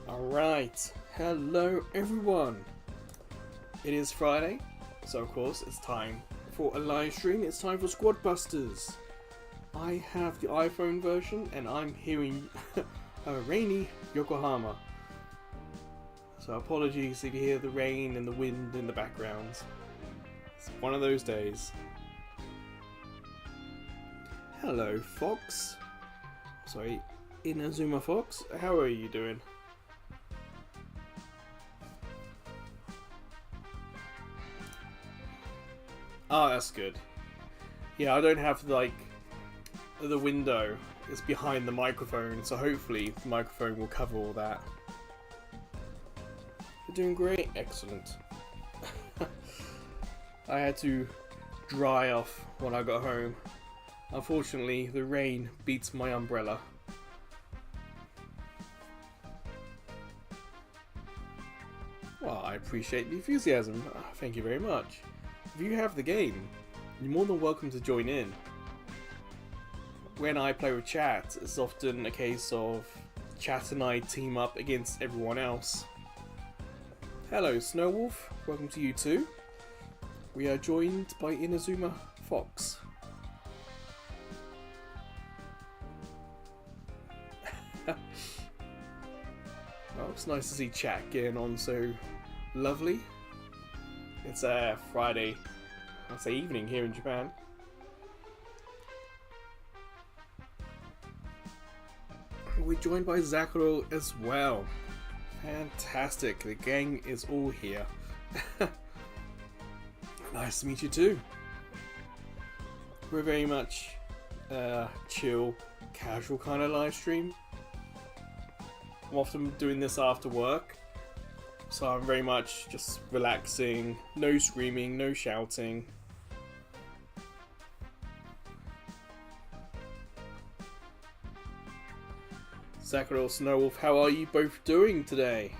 Alright, hello everyone. It is Friday, so of course it's time for a live stream. It's time for Squad Busters. I have the iPhone version and I'm hearing a rainy Yokohama. So apologies if you hear the rain and the wind in the background. It's one of those days. Hello Fox. Sorry, Inazuma Fox. How are you doing? Oh, that's good. Yeah, I don't have like the window. It's behind the microphone, so hopefully the microphone will cover all that. You're doing great. Excellent. I had to dry off when I got home. Unfortunately, the rain beats my umbrella. Well, I appreciate the enthusiasm. Thank you very much. If you have the game, you're more than welcome to join in. When I play with chat, it's often a case of chat and I team up against everyone else. Hello Snowwolf, welcome to you too. We are joined by Inazuma Fox. Well, it's nice to see chat getting on so lovely. It's a Friday, I'd say evening here in Japan. We're joined by Zakuro as well. Fantastic, the gang is all here. Nice to meet you too. We're very much chill, casual kind of live stream. I'm often doing this after work. So I'm very much just relaxing, no screaming, no shouting. Sakura, Snowwolf, how are you both doing today?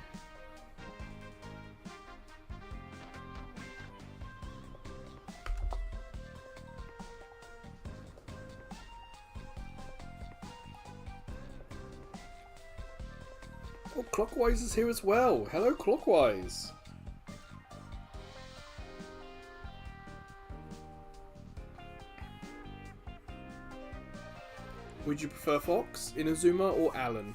Oh, Clockwise is here as well. Hello, Clockwise. Would you prefer Fox, Inazuma, or Alan?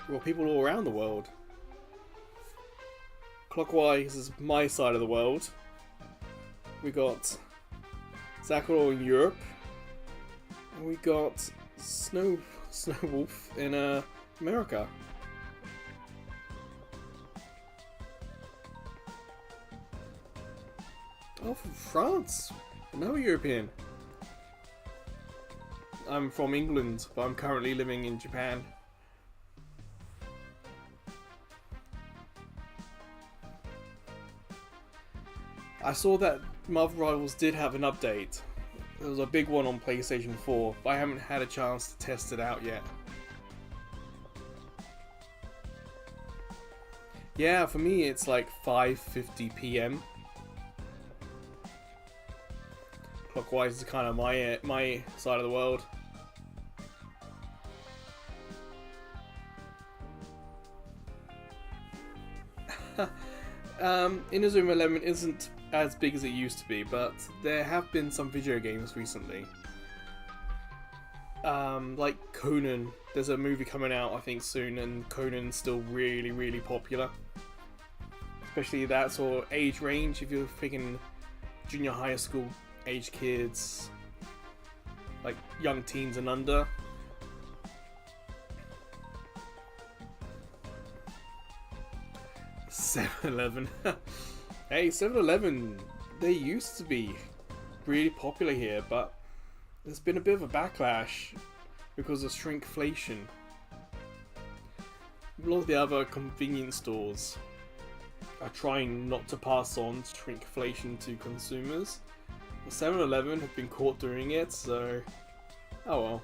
Well, people all around the world. Clockwise is my side of the world. We got Sakura in Europe. And we got Snowwolf in America. Oh, from France. No European. I'm from England, but I'm currently living in Japan. I saw that Marvel Rivals did have an update. There was a big one on PlayStation 4, but I haven't had a chance to test it out yet. Yeah, for me it's like 5:50 PM. Clockwise is kind of my side of the world. Inazuma 11 isn't as big as it used to be, but there have been some video games recently. Like Conan, there's a movie coming out I think soon, and Conan's still really popular. Especially that sort of age range, if you're thinking junior high school age kids, like young teens and under. (7-Eleven) Hey, 7-Eleven, they used to be really popular here, but there's been a bit of a backlash because of shrinkflation. A lot of the other convenience stores are trying not to pass on shrinkflation to consumers. 7-Eleven have been caught doing it, so oh well.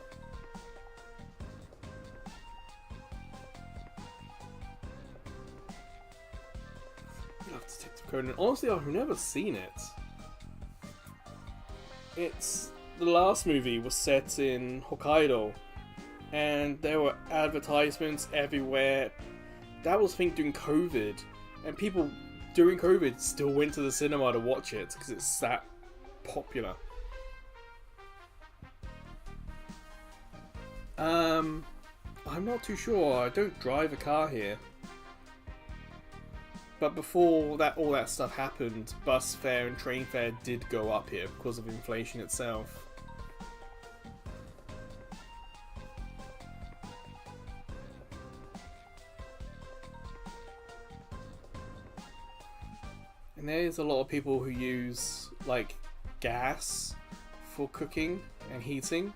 You'll have Detective Conan. Honestly, I've never seen it. It's the last movie was set in Hokkaido, and there were advertisements everywhere. That was, I think, during COVID, and people during COVID still went to the cinema to watch it because it's that popular. I'm not too sure. I don't drive a car here. But before that, all that stuff happened, bus fare and train fare did go up here because of inflation itself. And there's a lot of people who use like gas for cooking and heating.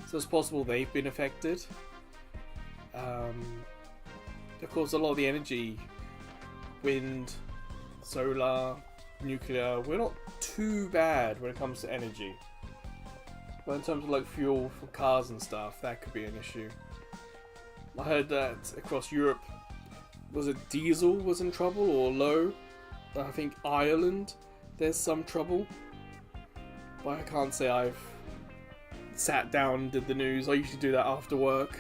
So it's possible they've been affected. Of course, a lot of the energy, wind, solar, nuclear, we're not too bad when it comes to energy. But in terms of like fuel for cars and stuff, that could be an issue. I heard that across Europe, was it diesel was in trouble or low? I think Ireland, there's some trouble. But I can't say I've sat down and did the news. I usually do that after work.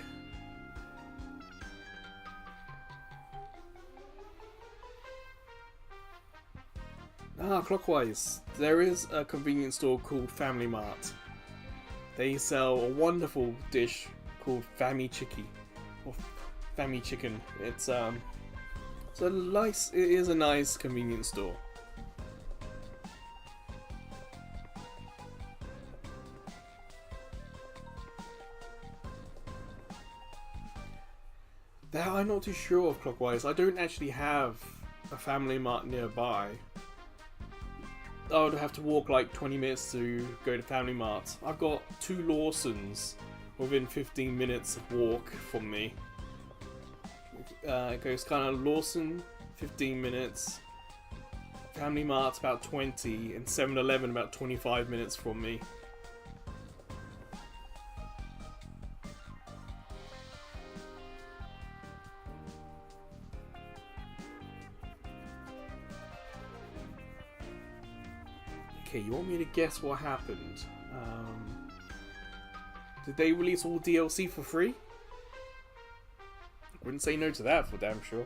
Clockwise. There is a convenience store called Family Mart. They sell a wonderful dish called Family Chicky, or Family Chicken. It is a nice convenience store. That I'm not too sure of, Clockwise. I don't actually have a Family Mart nearby. I would have to walk like 20 minutes to go to Family Mart. I've got 2 Lawsons within 15 minutes of walk from me. It goes kind of Lawson, 15 minutes, Family Mart about 20, and 7-Eleven about 25 minutes from me. Okay, you want me to guess what happened? Did they release all DLC for free? Wouldn't say no to that for damn sure.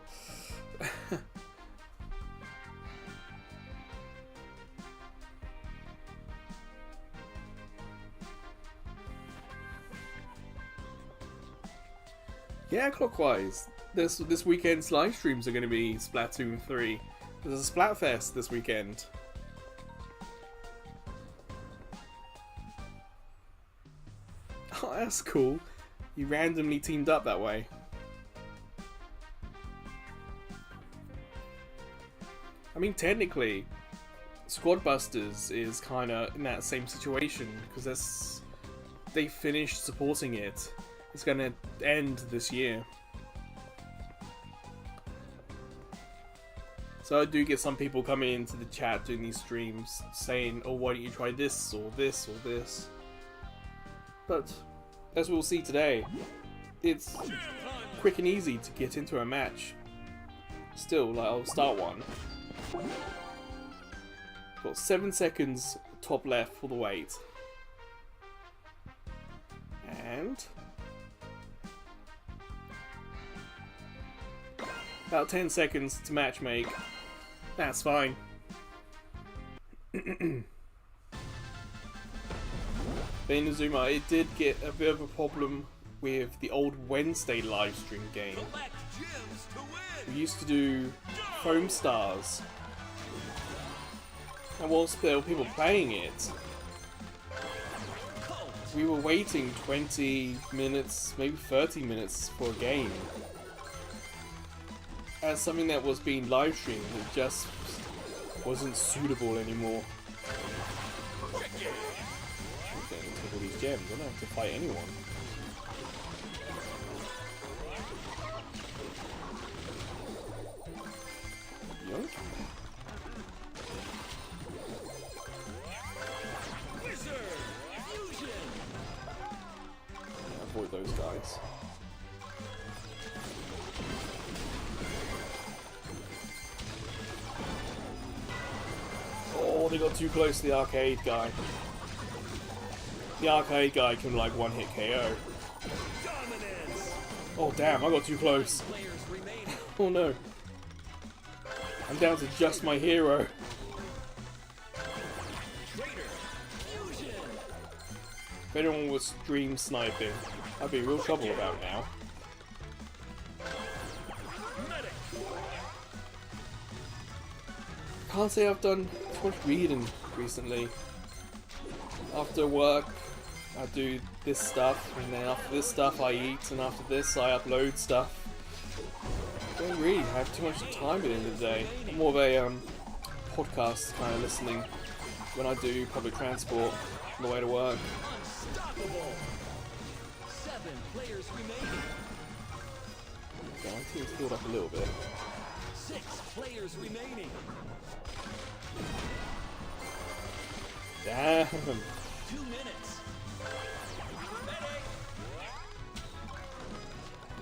Yeah, Clockwise. This weekend's live streams are going to be Splatoon 3. There's a Splatfest this weekend. Oh, that's cool. You randomly teamed up that way. I mean, technically, Squad Busters is kind of in that same situation because they finished supporting it. It's going to end this year. So I do get some people coming into the chat doing these streams saying, oh, why don't you try this or this or this? But as we'll see today, it's quick and easy to get into a match. Still, like, I'll start one. Got 7 seconds top left for the wait. And about 10 seconds to matchmake. That's fine. Inazuma, it did get a bit of a problem with the old Wednesday livestream game. We used to do Foam Stars, and whilst there were people playing it, we were waiting 20 minutes, maybe 30 minutes for a game. As something that was being live streamed, it just wasn't suitable anymore. Take all these gems, I don't have to fight anyone. Yoink. Yeah, avoid those guys. Oh, they got too close to the arcade guy. The arcade guy can like one-hit KO. Oh damn, I got too close. Oh no. I'm down to just my hero. If anyone was stream sniping, I'd be in real trouble about now. Can't say I've done too much reading recently. After work, I do this stuff, and then after this stuff I eat, and after this I upload stuff. I don't really have too much time at the end of the day. I'm more of a podcast kind of listening when I do public transport on the way to work. Okay, my team's healed up a little bit. 6 players remaining. Damn. 2 minutes.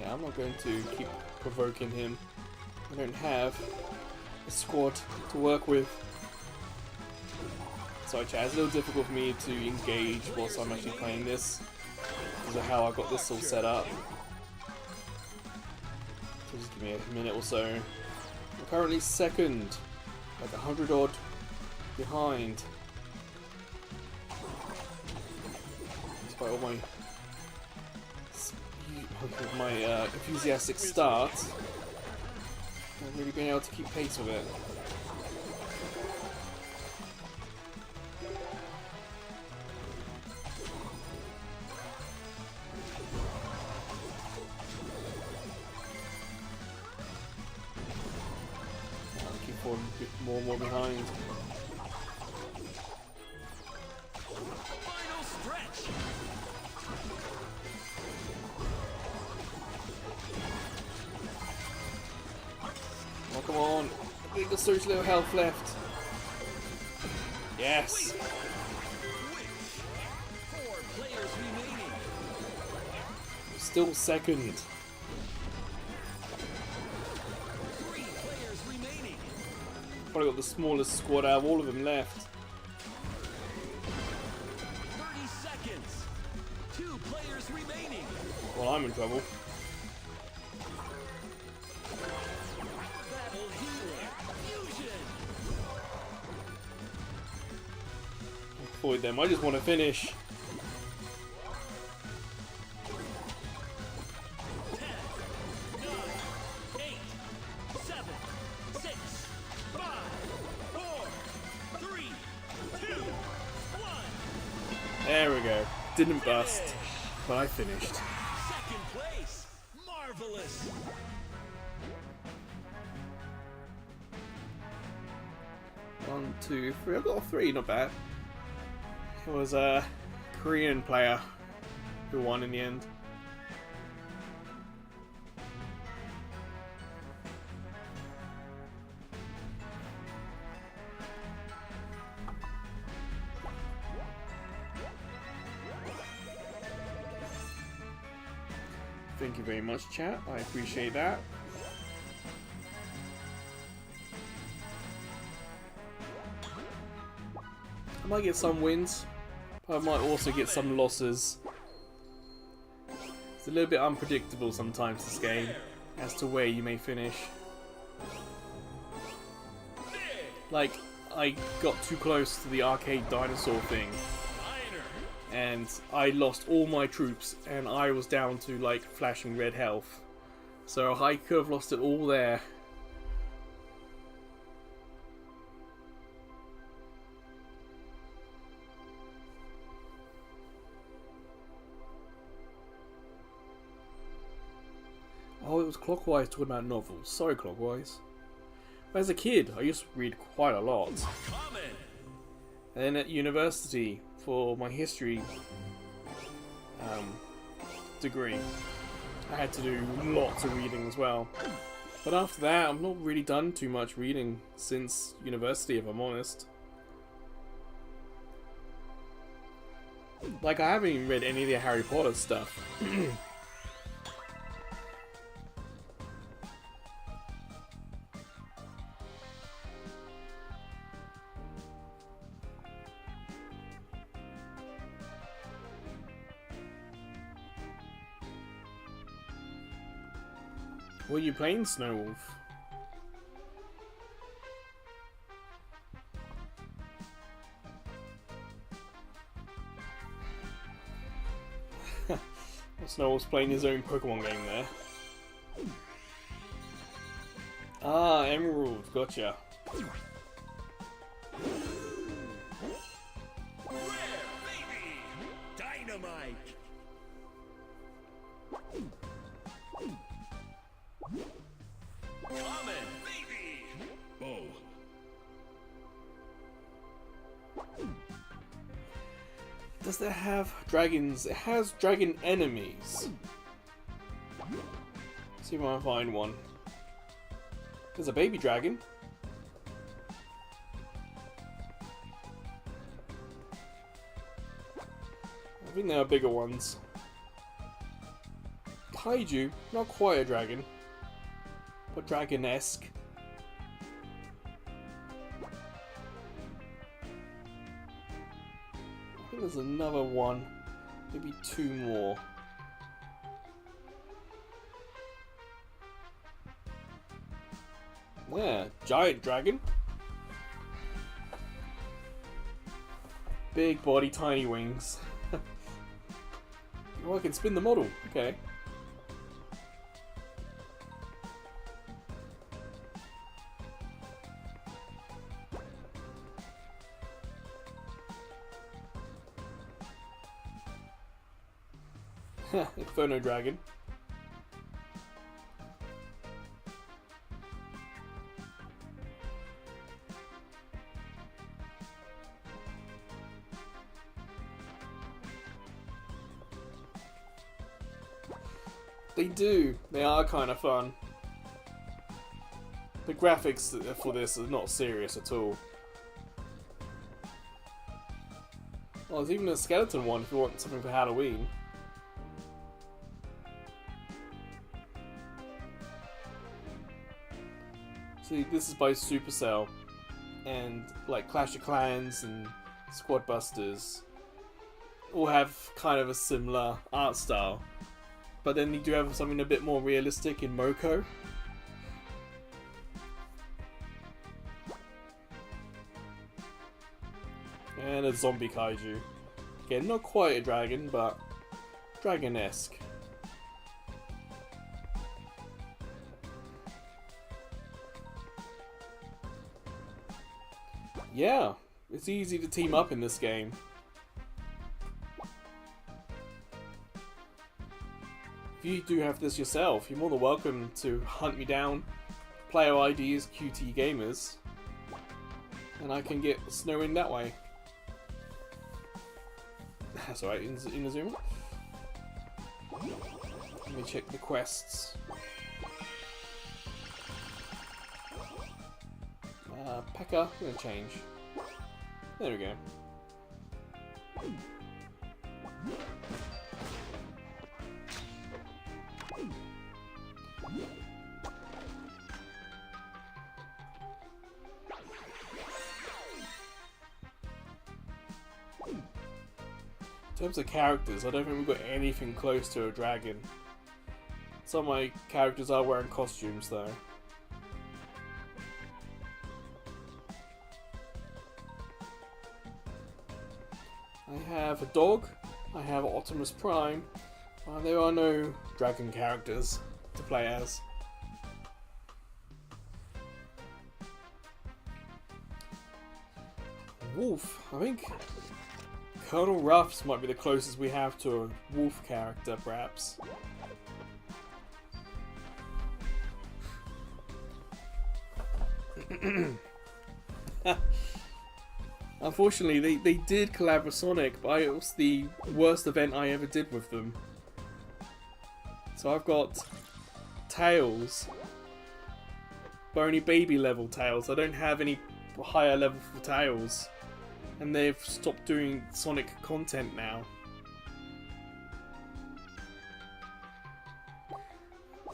Yeah, I'm not going to keep provoking him. I don't have a squad to work with. Sorry chat, it's a little difficult for me to engage whilst I'm actually playing this because of how I got this all set up. So just give me a minute or so. I'm currently second, like 100 odd behind. Despite all my enthusiastic start, not really being able to keep pace with it. I keep falling a bit more and more behind. Final stretch. Oh, come on. I think there's so little health left. Yes. 4 players remaining. Still second. 3 players remaining. Probably got the smallest squad out of all of them left. 30 seconds. 2 players remaining. Well, I'm in trouble. Battle healer. Fusion. Avoid them. I just want to finish. 10, 9, 8, 7, 6, 5, 4, 3, 2, 1. There we go. Didn't bust, but I finished. Second place. Marvelous. 1, 2, 3. I got a 3. Not bad. It was a Korean player who won in the end. Thank you very much, chat. I appreciate that. I might get some wins, but I might also get some losses. It's a little bit unpredictable sometimes, this game, as to where you may finish. Like, I got too close to the arcade dinosaur thing, and I lost all my troops, and I was down to like flashing red health. So I could have lost it all there. Oh, it was Clockwise talking about novels. Sorry, Clockwise. But as a kid, I used to read quite a lot. And then at university, for my history degree, I had to do lots of reading as well. But after that, I've not really done too much reading since university, if I'm honest. Like, I haven't even read any of the Harry Potter stuff. What are you playing, Snowwolf? Snowwolf's playing his own Pokemon game there. Ah, Emerald, gotcha. Rare, baby! Dynamite! Common, baby! Bow. Does that have dragons? It has dragon enemies. See if I can find one. There's a baby dragon. I think there are bigger ones. Kaiju, not quite a dragon, but dragon-esque. I think there's another one, maybe two more. Yeah, giant dragon. Big body, tiny wings. Oh, I can spin the model. Okay. Inferno Dragon. They do. They are kind of fun. The graphics for this are not serious at all. Oh, there's even a skeleton one if you want something for Halloween. See, this is by Supercell, and like Clash of Clans and Squad Busters all have kind of a similar art style, but then you do have something a bit more realistic in Moko. And a zombie kaiju. Again, not quite a dragon, but dragon-esque. Yeah, it's easy to team up in this game. If you do have this yourself, you're more than welcome to hunt me down. Player ID is QT Gamers, and I can get Snow in that way. That's alright, Inazuma. Let me check the quests. Pekka, I'm gonna change. There we go. In terms of characters, I don't think we've got anything close to a dragon. Some of my characters are wearing costumes though. I have a dog, I have Optimus Prime, there are no dragon characters to play as. Wolf, I think Colonel Ruffs might be the closest we have to a wolf character, perhaps. Unfortunately, they did collab with Sonic, but it was the worst event I ever did with them. So I've got Tails, but only baby level Tails. I don't have any higher level for Tails. And they've stopped doing Sonic content now.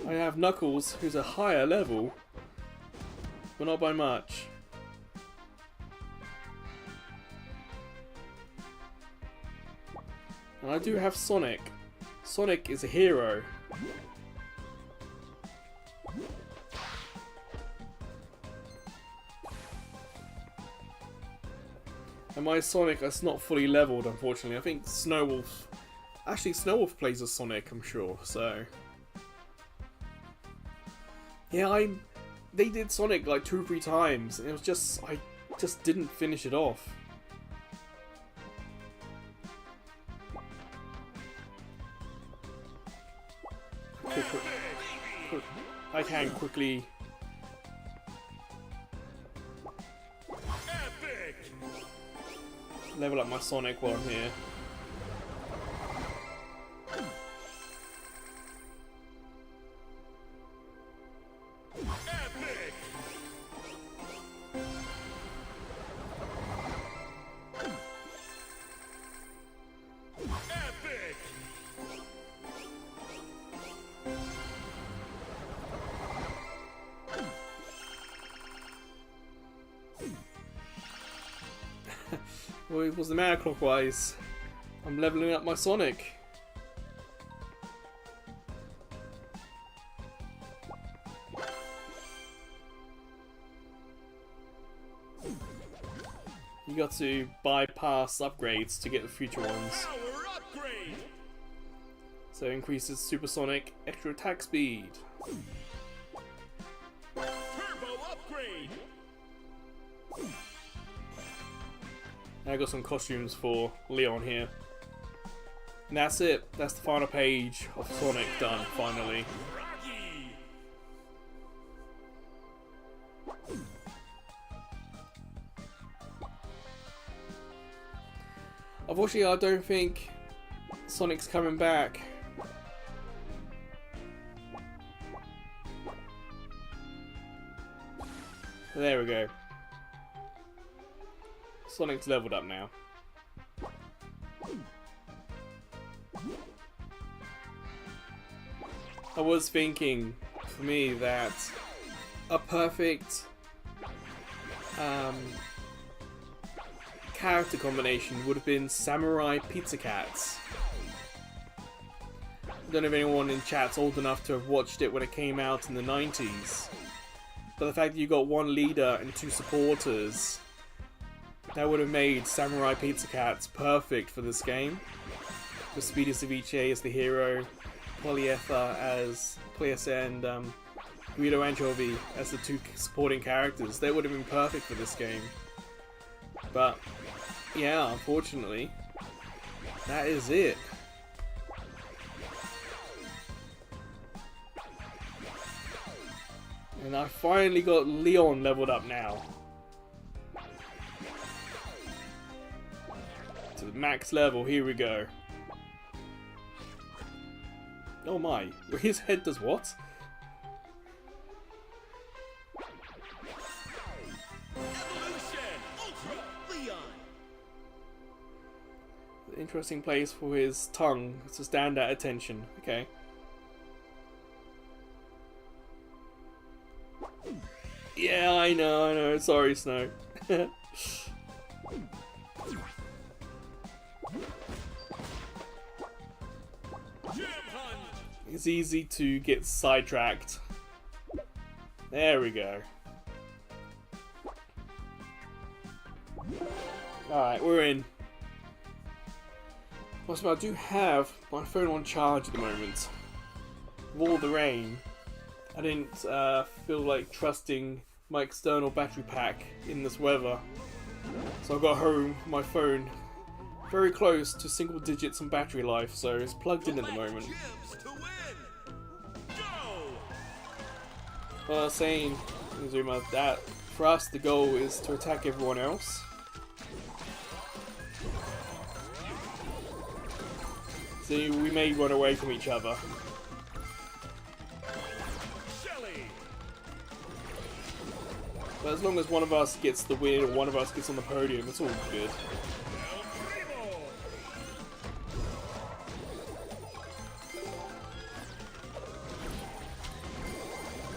I have Knuckles, who's a higher level, but not by much. And I do have Sonic. Sonic is a hero. And my Sonic is not fully leveled, unfortunately. I think Snowwolf... Actually, Snowwolf plays as Sonic, I'm sure, so... Yeah, they did Sonic like 2 or 3 times, and it was just... I just didn't finish it off. I can quickly... level up my Sonic while I'm here. Well, it was the matter clockwise. I'm leveling up my Sonic. You got to bypass upgrades to get the future ones. So it increases supersonic extra attack speed. Turbo upgrade. I got some costumes for Leon here. And that's it. That's the final page of Sonic done, finally. Rocky. Unfortunately, I don't think Sonic's coming back. There we go. Sonic's leveled up now. I was thinking, for me, that a perfect character combination would have been Samurai Pizza Cats. I don't know if anyone in chat's old enough to have watched it when it came out in the 90s. But the fact that you got one leader and 2 supporters, that would have made Samurai Pizza Cats perfect for this game. With Speedy Ceviche as the hero, Polyether as Plias, and Guido Anchovy as the 2 supporting characters. They would have been perfect for this game. But, yeah, unfortunately, that is it. And I finally got Leon leveled up now. To the max level, here we go. Oh my, his head does what? Interesting place for his tongue to stand at attention. Okay. Yeah, I know. Sorry, Snow. It's easy to get sidetracked. There we go. Alright, we're in. Also, I do have my phone on charge at the moment. With all the rain, I didn't feel like trusting my external battery pack in this weather. So I got home, my phone very close to single digits on battery life, so it's plugged in at the moment. Well, I was saying, Zuma, that for us the goal is to attack everyone else. So we may run away from each other. But as long as one of us gets the win or one of us gets on the podium, it's all good.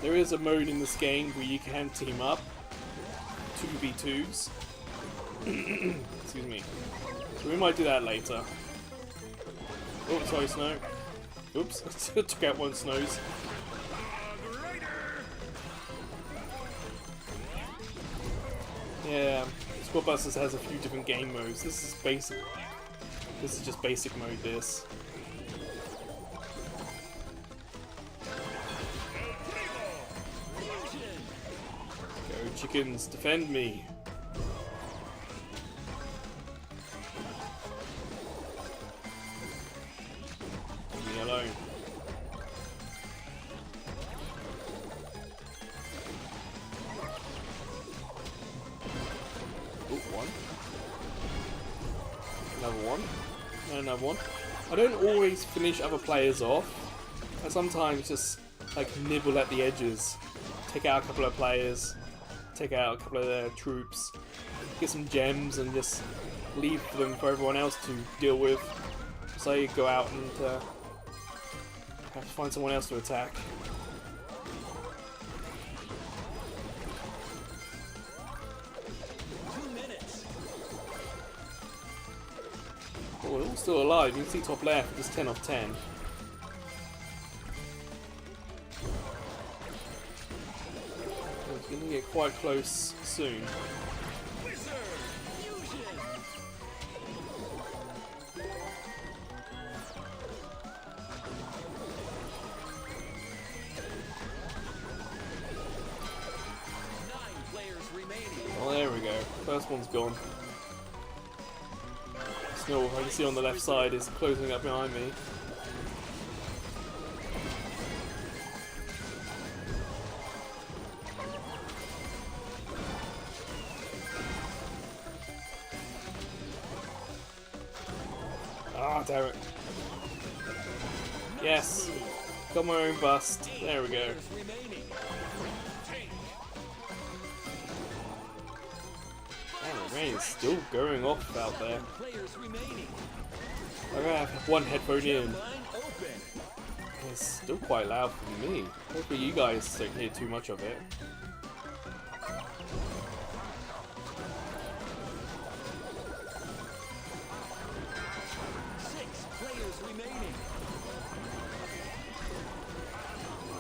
There is a mode in this game where you can team up 2v2s. Excuse me. So we might do that later. Oh, sorry, Snow. Oops, took out one Snow's. Yeah, it's Squad Busters has a few different game modes. This is basic. This is just basic mode. This. Go chickens, defend me. Leave me alone. One. Another one. And another one. I don't always finish other players off. I sometimes just like nibble at the edges. Take out a couple of players. Take out a couple of their troops. Get some gems and just leave them for everyone else to deal with. So you go out and have to find someone else to attack. Oh, we're all still alive. You can see top left, it's 10 off 10. It's going to get quite close soon. Well, there we go. First one's gone. Snow, I can see on the left side, is closing up behind me. Ah, damn it. Yes. Got my own bust. There we go. Rain is still going off out there. I have one headphone in. It's still quite loud for me. Hopefully you guys don't hear too much of it.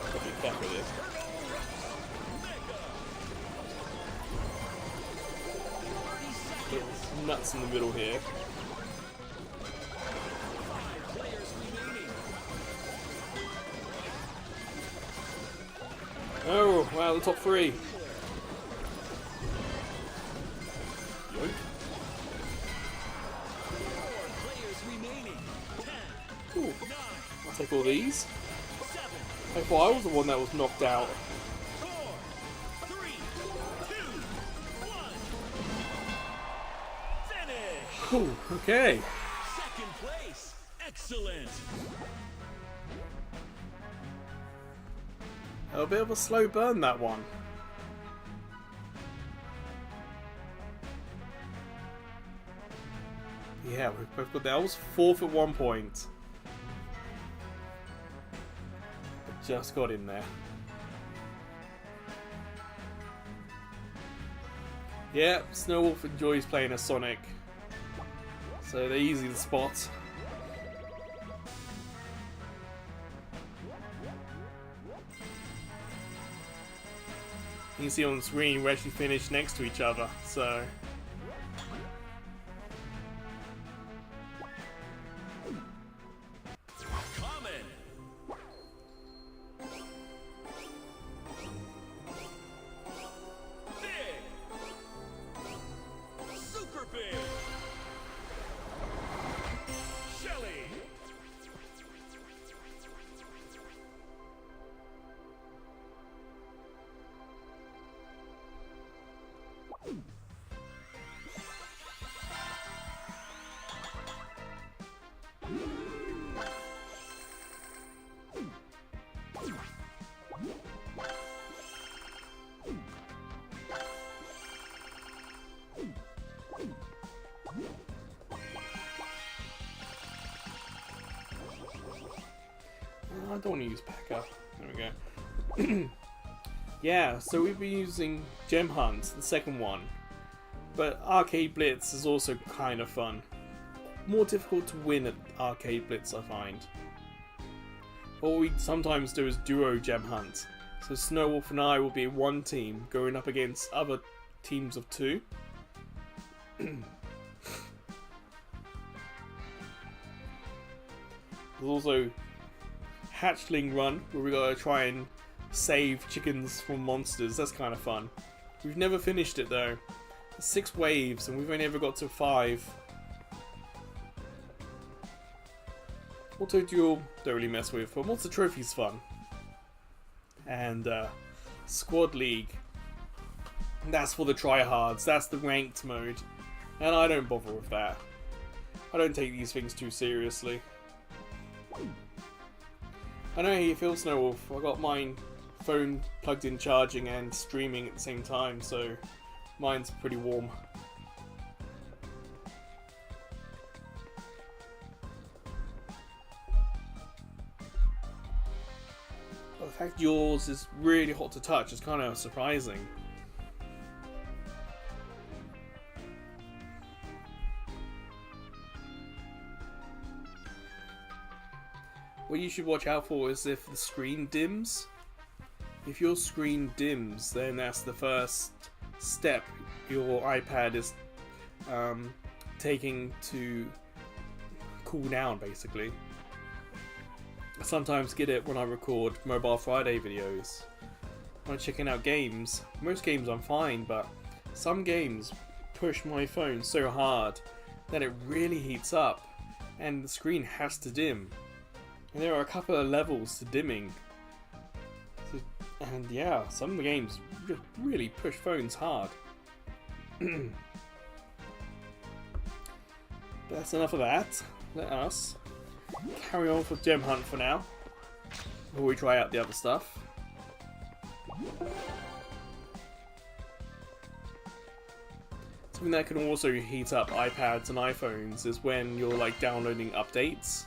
I'll be careful with this. It's nuts in the middle here. Oh, wow, the top three. Yoink. Ooh, I'll take all these. I thought I was the one that was knocked out. Ooh, okay. Second place. Excellent. A bit of a slow burn, that one. Yeah, we've both got that. I was fourth at one point. But just got in there. Yeah, Snowwolf enjoys playing as Sonic. So they're easy to spot. You can see on the screen we're actually finished next to each other, so... Common. Big. Super big. Shelly. I don't want to use Packer. There we go. Yeah, so we've been using Gem Hunt, the second one. But Arcade Blitz is also kind of fun. More difficult to win at Arcade Blitz, I find. What we sometimes do is duo Gem Hunt. So Snowwolf and I will be one team going up against other teams of two. There's also Hatchling Run, where we gotta try and save chickens from monsters. That's kind of fun. We've never finished it though. 6 waves, and we've only ever got to 5. Auto Duel, don't really mess with, but Monster Trophy's fun. And Squad League, that's for the tryhards, that's the ranked mode. And I don't bother with that. I don't take these things too seriously. I know how you feel, Snowwolf. I got mine phone plugged in charging and streaming at the same time, so mine's pretty warm. The fact yours is really hot to touch is kind of surprising. What you should watch out for is if the screen dims. If your screen dims, then that's the first step your iPad is taking to cool down, basically. I sometimes get it when I record Mobile Friday videos. When I'm checking out games, most games I'm fine, but some games push my phone so hard that it really heats up and the screen has to dim. And there are a couple of levels to dimming. And yeah, some of the games just really push phones hard. But that's enough of that. Let us carry on with Gem Hunt for now, before we try out the other stuff. Something that can also heat up iPads and iPhones is when you're like downloading updates,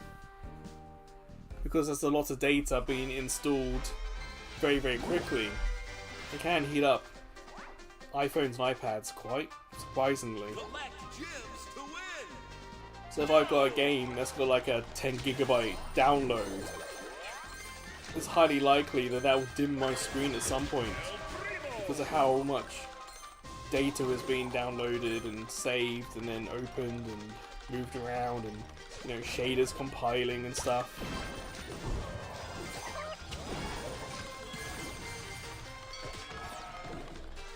because there's a lot of data being installed very, very quickly. It can heat up iPhones and iPads quite surprisingly. So if I've got a game that's got like a 10 GB download, it's highly likely that that will dim my screen at some point because of how much data is being downloaded and saved and then opened and moved around, and you know, shaders compiling and stuff.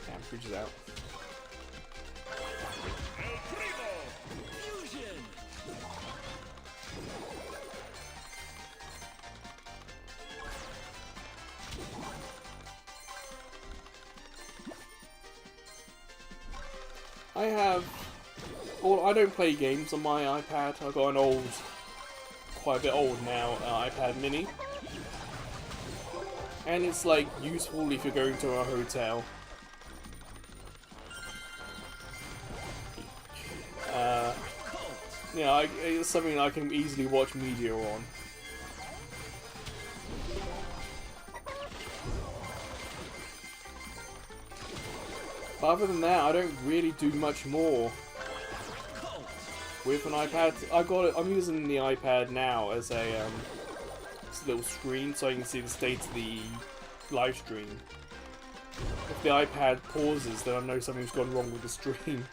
Damn, bridge is out. I have... Well, I don't play games on my iPad. I've got an old, quite a bit old now, iPad mini. And it's like useful if you're going to a hotel. Yeah, it's something I can easily watch media on. But other than that, I don't really do much more with an iPad. I'm using the iPad now as a little screen so I can see the state of the live stream. If the iPad pauses, then I know something's gone wrong with the stream.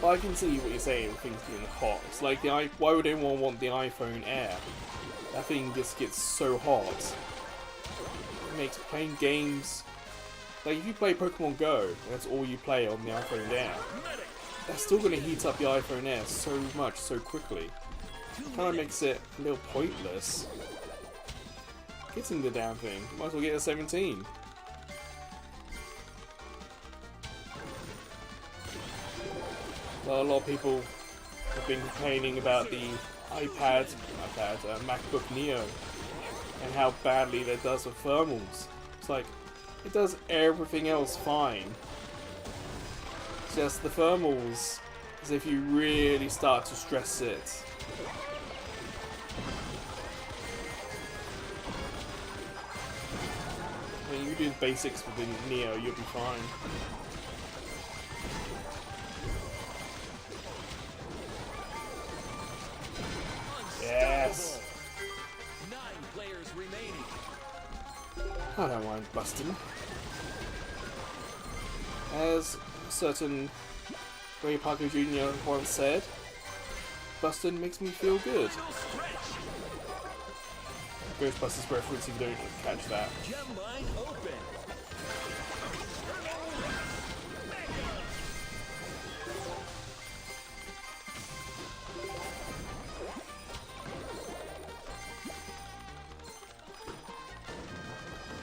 But I can see what you're saying, things being hot. It's like why would anyone want the iPhone Air? That thing just gets so hot. It makes playing games... Like, if you play Pokemon Go, and that's all you play on the iPhone Air, that's still going to heat up the iPhone Air so much, so quickly. It kind of makes it a little pointless. Getting the damn thing. Might as well get a 17. Well, a lot of people have been complaining about the MacBook Neo and how badly that does with thermals. It's like, it does everything else fine. It's just the thermals, as if you really start to stress it. I mean, you do the basics with the Neo, you'll be fine. Yes! 9 players remaining. I don't mind busting. As certain Ray Parker Jr. once said, busting makes me feel good. Ghostbusters reference if you don't catch that. Gem line open.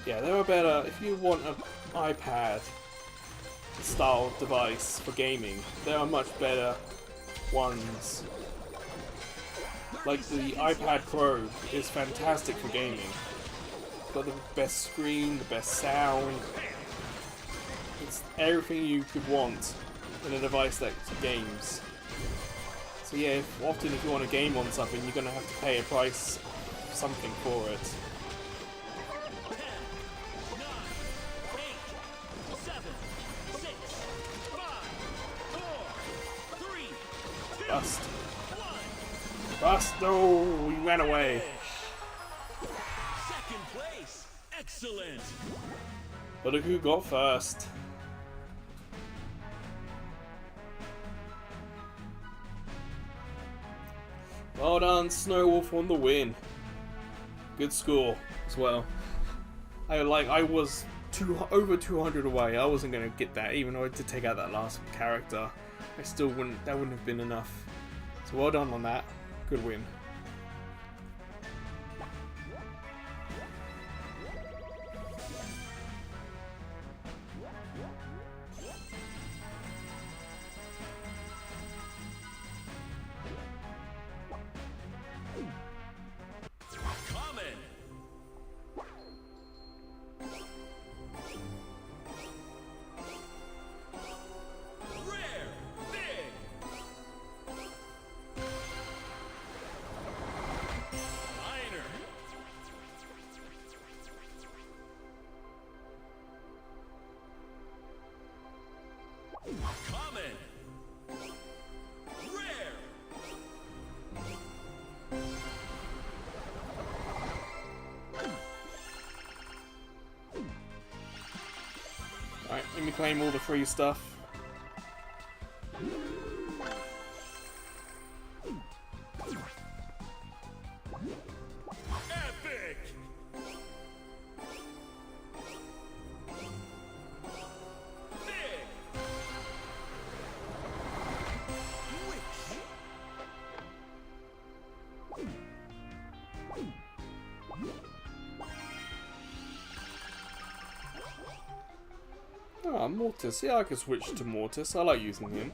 Yeah, there are better. If you want an iPad style device for gaming, there are much better ones. Like the iPad Pro is fantastic for gaming. It's got the best screen, the best sound. It's everything you could want in a device that games. So yeah, often if you want to game on something, you're going to have to pay a price, something for it. 10, 9, 8, 7, 6, 5, 4, 3, 2, Bust. 1. Bust! Oh, he ran away. Second place. Excellent. But look who got first. Well done, Snowwolf on the win. Good score as well. I was over 200 away. I wasn't gonna get that, even though I did take out that last character. I still wouldn't. That wouldn't have been enough. So well done on that. Good win. Common. Rare. Big. Minor. Common. Rare. Alright, let me claim all the free stuff. Epic. Big. Witch. Ah, Mortis. Yeah, I can switch to Mortis. I like using him.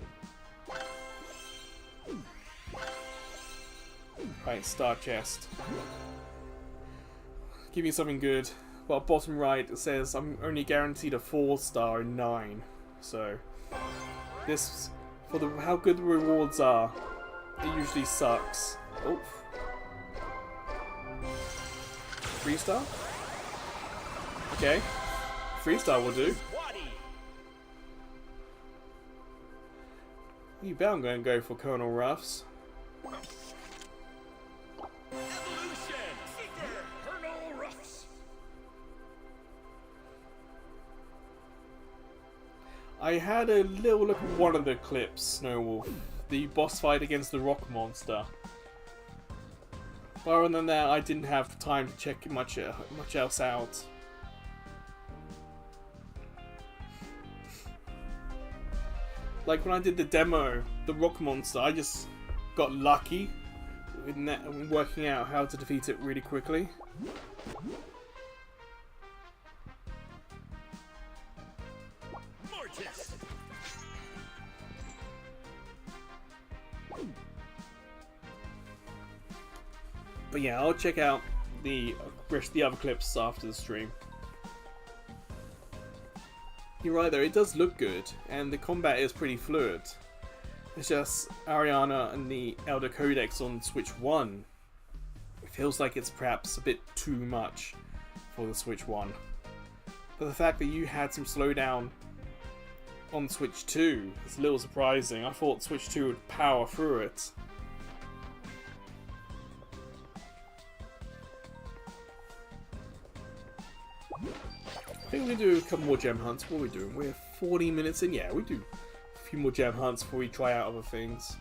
Right, Star Chest. Give me something good. Well, bottom right it says I'm only guaranteed a 4-star in 9. So, this, for the how good the rewards are, it usually sucks. Oh. 3-star? Okay. 3-star will do. Waddy. You bet I'm going to go for Colonel Ruffs. Evolution. Super Colonel Ruffs. I had a little look at one of the clips, Snowwolf. The boss fight against the rock monster. But other than that, I didn't have the time to check much else out. Like when I did the demo, the rock monster, I just got lucky in working out how to defeat it really quickly. Mortis. But yeah, I'll check out the other clips after the stream. You're right though, it does look good, and the combat is pretty fluid. It's just Ariana and the Elder Codex on Switch 1. It feels like it's perhaps a bit too much for the Switch 1. But the fact that you had some slowdown on Switch 2 is a little surprising. I thought Switch 2 would power through it. I think we do a couple more gem hunts. What are we doing? We're 40 minutes in. Yeah, we do a few more gem hunts before we try out other things.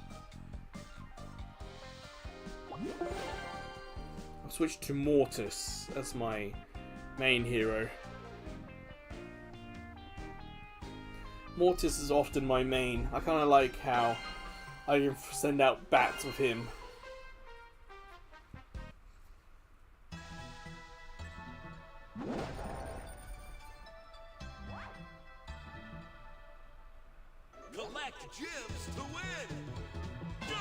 I'll switch to Mortis as my main hero. Mortis is often my main. I kind of like how I can send out bats with him. Collect gems to win. Go!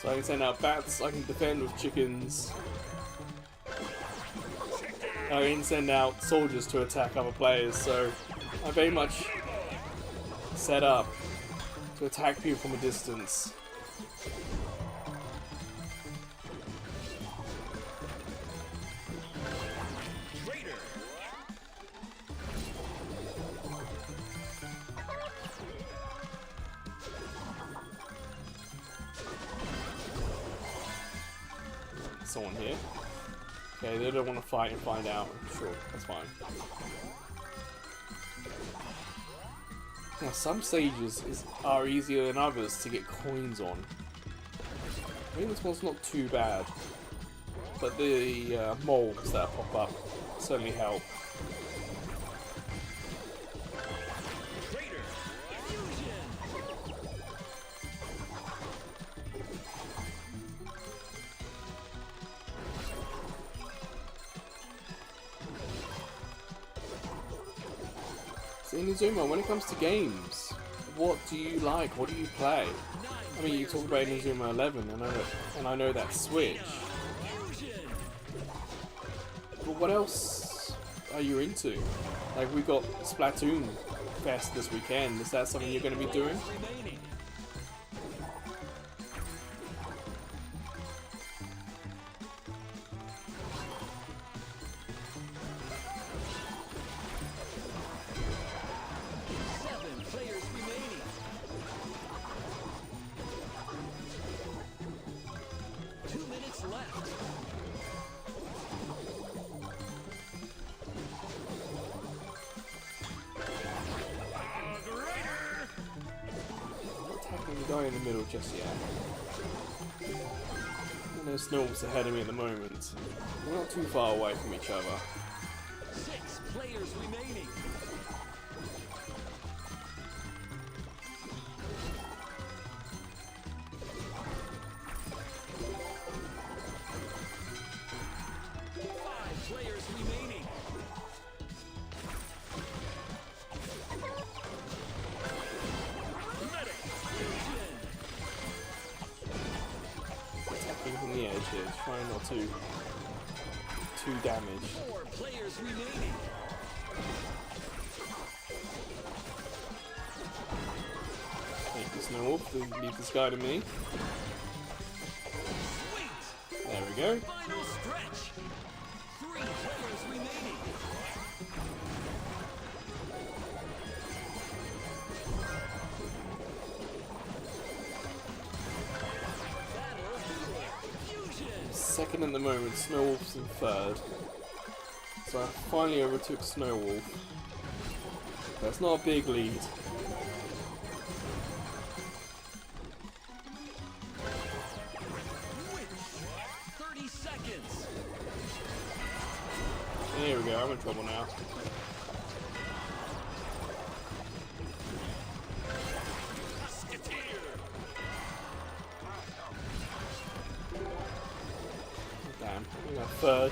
So I can send out bats, I can defend with chickens. I can send out soldiers to attack other players, so I'm very much set up to attack people from a distance. Traitor. Someone here. Okay, they don't want to fight and find out. Sure, that's fine. Now, some stages are easier than others to get coins on. I think this one's not too bad, but the moles that pop up certainly help. Traitor. Fusion. So Inazuma, when it comes to games, what do you like? What do you play? I mean, you talk about Inazuma 11, and I know that's Switch. Fusion. But what else are you into? Like, we got Splatoon Fest this weekend. Is that something you're going to be doing? Remaining. Seven players remaining. 2 minutes left. Greater. Attacking the guy in the middle just yet. And there's Snowballs ahead of me at the moment. We're not too far away from each other. 6 players remaining. Five players remaining. Medic fusion. Attacking from the edge here, trying not to too damage. 4 players remaining. Take the Snowball, leave this guy to me. Sweet. There we go. Final stretch. 3 players remaining. Battle fusion. Second at the moment, Snowwolf's in third. So I finally overtook Snowwolf. That's not a big lead. Witch. 30 seconds. Here we go, I'm in trouble now. Musketeer. Damn, I got third.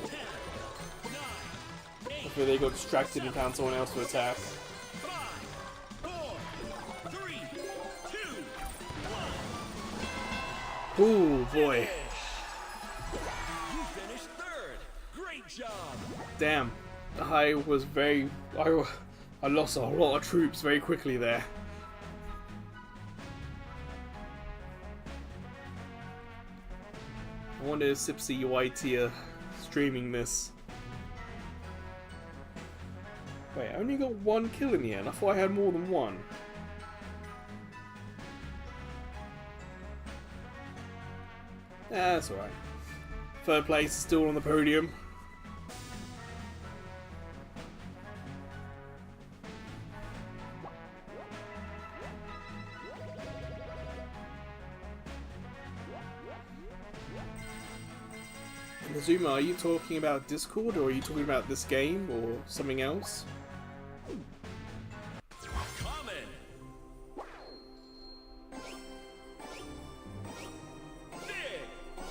10, 9, 8, Hopefully they got distracted and found someone else to attack. 5, 4, 3, 2, 1. Ooh, boy. You finished third. Great job. Damn. I was very... I lost a lot of troops very quickly there. I wonder if Sipsy YT are streaming this. Wait, I only got one kill in the end. I thought I had more than one. That's alright. Third place, still on the podium. Nazuma, are you talking about Discord, or are you talking about this game, or something else? Coming. Big.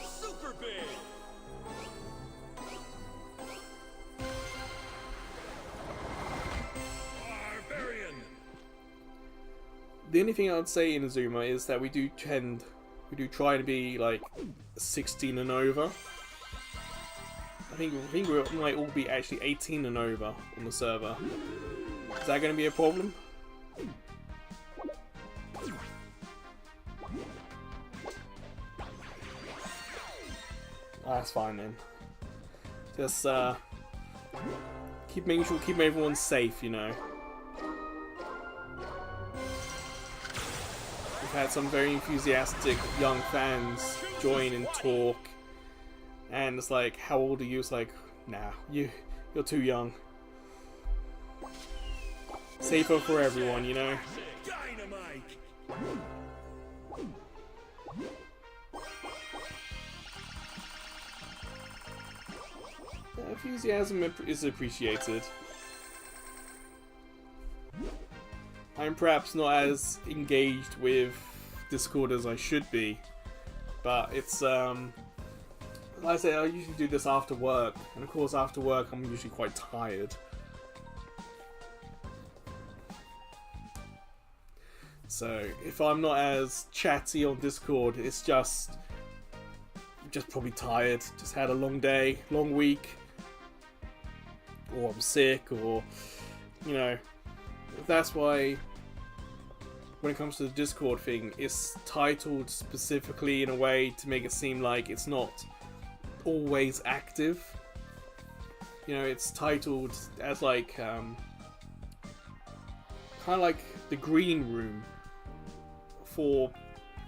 Super big. Barbarian. The only thing I would say in Azuma is that we do try to be like 16 and over. I think we might all be actually 18 and over on the server. Is that going to be a problem? That's fine then. Just keep making sure, keep everyone safe, you know. We've had some very enthusiastic young fans join and talk, and it's like, how old are you? It's like, nah, you're too young. Safer for everyone, you know. Dynamite. Enthusiasm is appreciated. I'm perhaps not as engaged with Discord as I should be, but it's like I said, I usually do this after work, and of course after work I'm usually quite tired. So if I'm not as chatty on Discord, it's just probably tired, just had a long day, long week, or I'm sick, or you know. That's why when it comes to the Discord thing, it's titled specifically in a way to make it seem like it's not always active. You know, it's titled as like kind of like the green room for,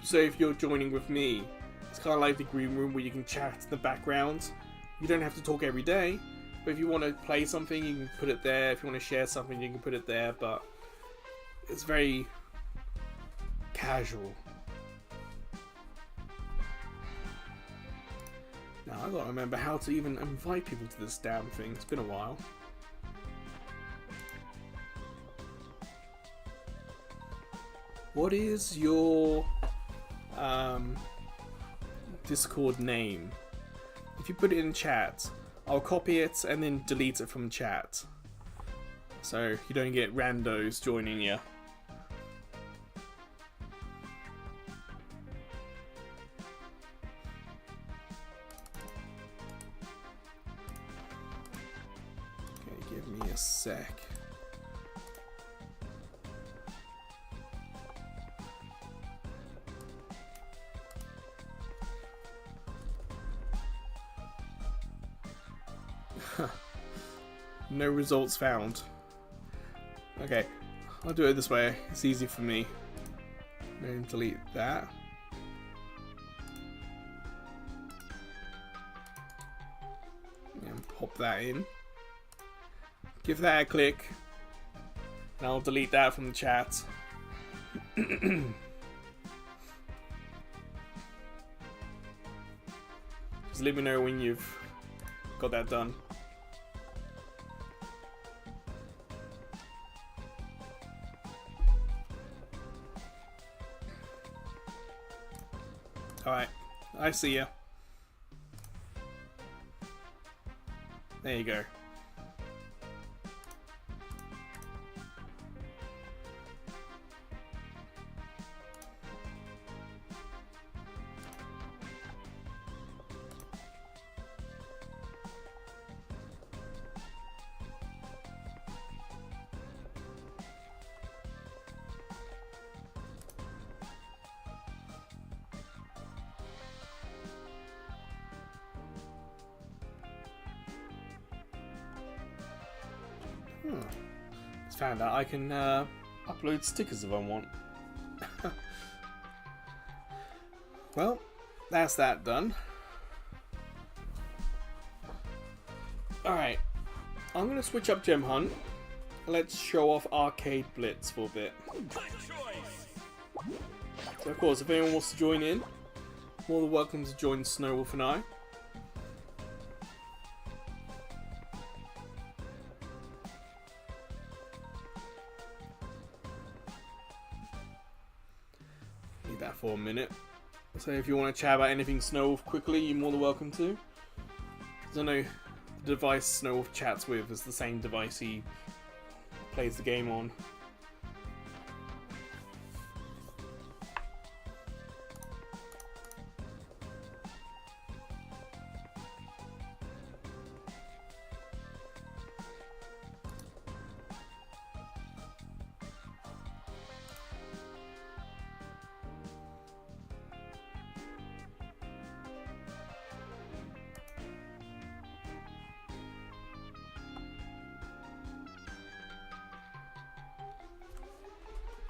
so if you're joining with me, it's kind of like the green room where you can chat in the background. You don't have to talk every day, but if you want to play something, you can put it there. If you want to share something, you can put it there, but it's very casual. Now I gotta remember how to even invite people to this damn thing. It's been a while. What is your Discord name? If you put it in chat, I'll copy it and then delete it from chat, so you don't get randos joining you. Okay, give me a sec. No results found. Okay, I'll do it this way. It's easy for me. Then delete that. And pop that in. Give that a click. And I'll delete that from the chat. Just let me know when you've got that done. Alright, I see ya. There you go. Just found out I can upload stickers if I want. Well, that's that done. Alright, I'm going to switch up Gem Hunt. Let's show off Arcade Blitz for a bit. So of course, if anyone wants to join in, more than welcome to join Snowwolf and I. Need that for a minute. So if you want to chat about anything Snowwolf quickly, you're more than welcome to. I don't know, the device Snowwolf chats with is the same device he plays the game on.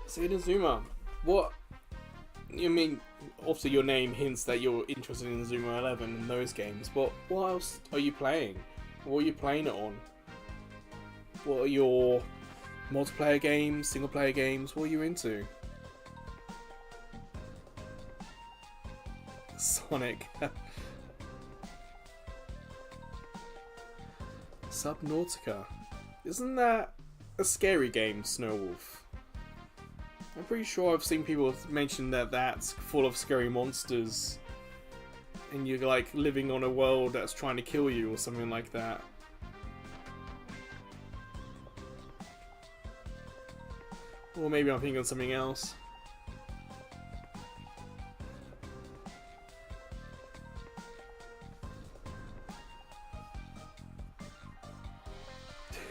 So Inazuma, what, I mean, obviously your name hints that you're interested in Inazuma 11 and those games, but what else are you playing? What are you playing it on? What are your multiplayer games, single player games, what are you into? Sonic. Subnautica. Isn't that a scary game, Snowwolf? I'm pretty sure I've seen people mention that that's full of scary monsters and you're like living on a world that's trying to kill you or something like that. Or maybe I'm thinking of something else.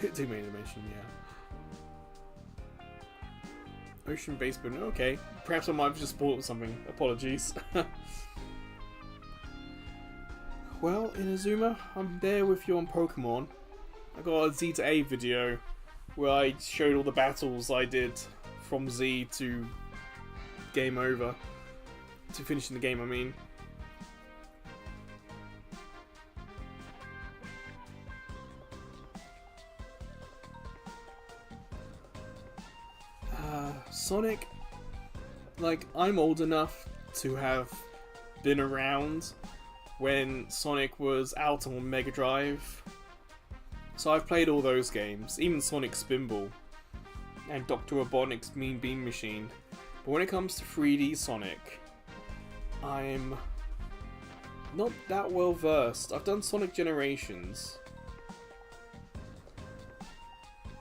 Too many to mention, yeah. Ocean Basement, okay. Perhaps I might have just spoiled something. Apologies. Well, Inazuma, I'm there with you on Pokemon. I got a Z to A video where I showed all the battles I did from Z to game over. To finishing the game, I mean. Sonic, like, I'm old enough to have been around when Sonic was out on Mega Drive. So I've played all those games, even Sonic Spinball and Dr. Robotnik's Mean Bean Machine. But when it comes to 3D Sonic, I'm not that well versed. I've done Sonic Generations,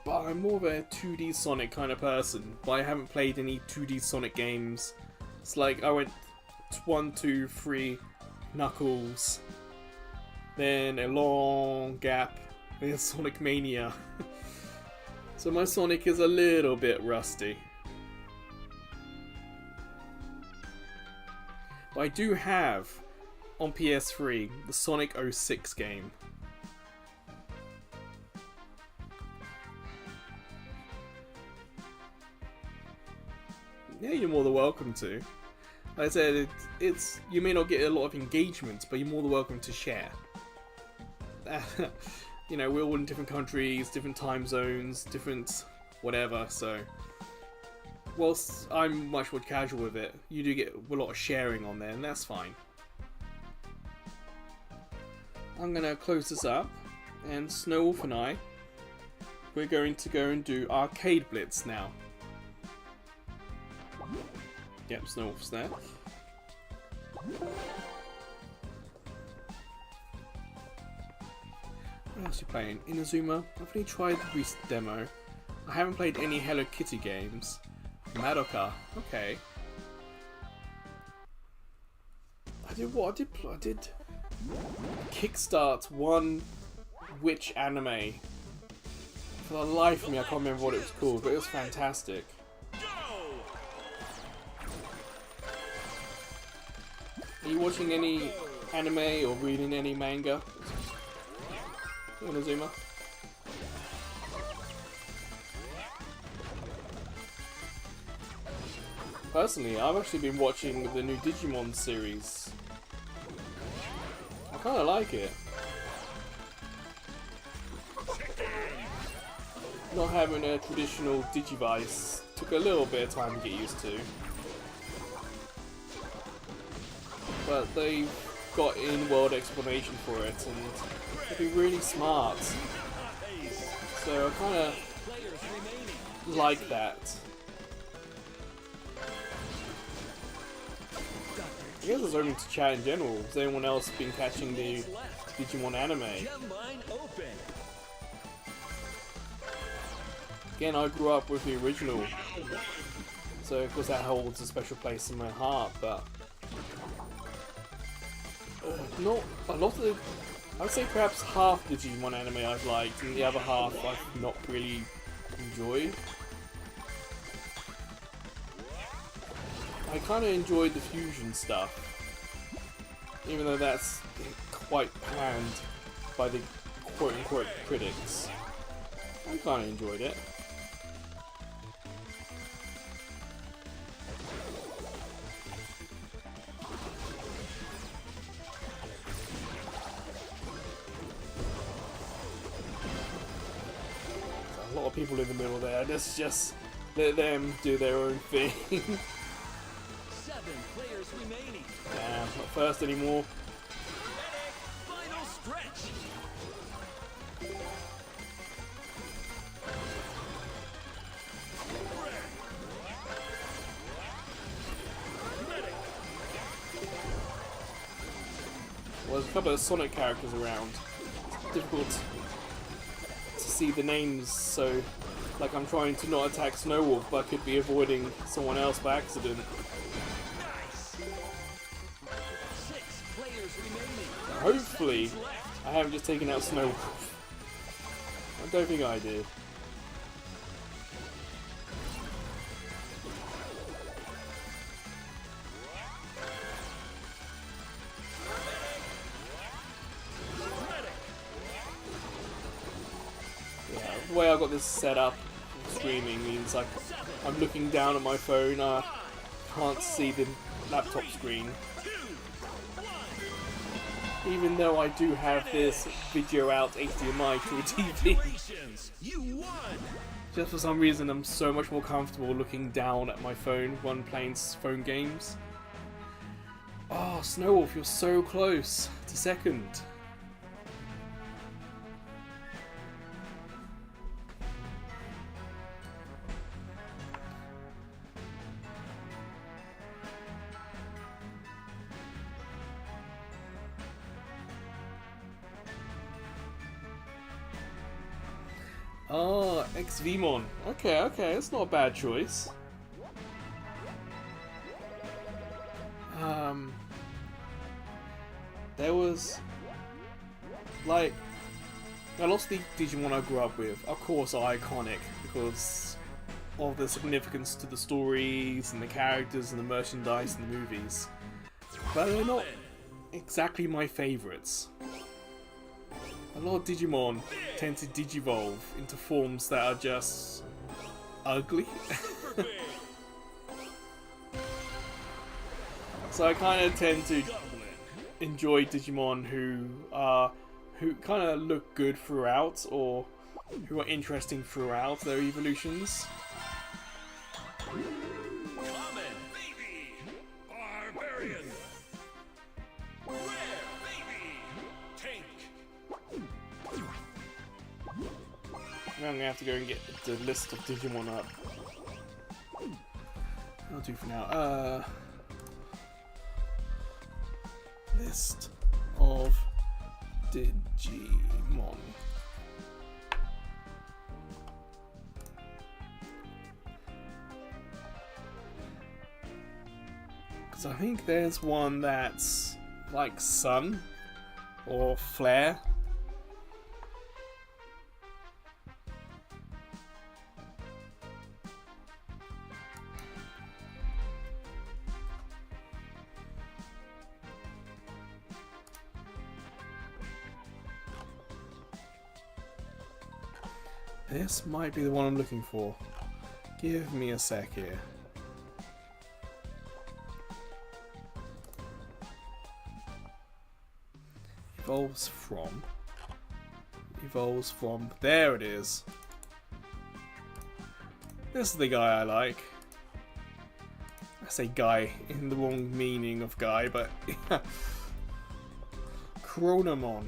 but I'm more of a 2D Sonic kind of person, but I haven't played any 2D Sonic games. It's like I went 1, 2, 3, Knuckles, then a long gap, then Sonic Mania. So my Sonic is a little bit rusty. But I do have, on PS3, the Sonic 06 game. Yeah, you're more than welcome to. Like I said, it's you may not get a lot of engagement, but you're more than welcome to share. You know, we're all in different countries, different time zones, different whatever, so whilst I'm much more casual with it, you do get a lot of sharing on there, and that's fine. I'm gonna close this up, and Snowwolf and I, we're going to go and do Arcade Blitz now. Yep, Snowwolf's there. What else are you playing? Inazuma? I've only tried the recent demo. I haven't played any Hello Kitty games. Madoka, okay. I did kickstart one witch anime. For the life of me, I can't remember what it was called, but it was fantastic. Are you watching any anime or reading any manga? Inazuma? Personally, I've actually been watching the new Digimon series. kind of like it. Not having a traditional Digivice took a little bit of time to get used to. But they've got in-world explanation for it, and it'd be really smart. So I kind of like that. I guess it's open to chat in general. Has anyone else been catching the Digimon anime? Again, I grew up with the original, so of course that holds a special place in my heart, but not a lot of the, I would say perhaps half the Digimon anime I've liked, and the other half I've not really enjoyed. I kind of enjoyed the fusion stuff, even though that's quite panned by the quote-unquote critics. I kind of enjoyed it. A lot of people in the middle there. Let's just let them do their own thing. 7 players remaining. Nah, not first anymore. Final stretch. Well, there's a couple of Sonic characters around. It's difficult to see the names, so like I'm trying to not attack Snowwolf, but I could be avoiding someone else by accident. Nice. 6 players remaining. Hopefully, I haven't just taken out Snowwolf. I don't think I did. Yeah, the way I got this set up, streaming, means like I'm looking down at my phone. I can't see the laptop screen. Even though I do have this video out HDMI to a TV. You won. Just for some reason I'm so much more comfortable looking down at my phone when playing phone games. Oh, Snowwolf, you're so close to second. Oh, XVmon. Okay, that's not a bad choice. There was like I lost the Digimon I grew up with. Of course, are iconic because of the significance to the stories and the characters and the merchandise and the movies, but they're not exactly my favourites. A lot of Digimon tend to digivolve into forms that are just ugly. So I kind of tend to enjoy Digimon who kind of look good throughout, or who are interesting throughout their evolutions. Common, baby. Barbarian. Rare, baby. Tank. I'm gonna have to go and get the list of Digimon up. I'll do for now. List of Digimon. Because I think there's one that's like Sun or Flare. This might be the one I'm looking for. Give me a sec here. Evolves from. Evolves from. There it is. This is the guy I like. I say guy in the wrong meaning of guy, but Chronomon.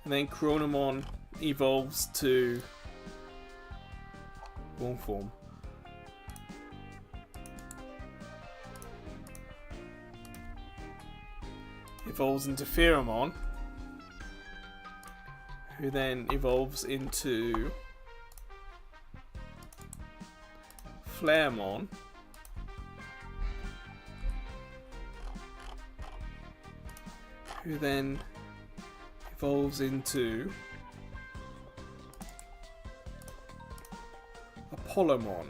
And then Chronomon evolves to wrong form. Evolves into Pheromon, who then evolves into Flaremon, who then evolves into Apollomon.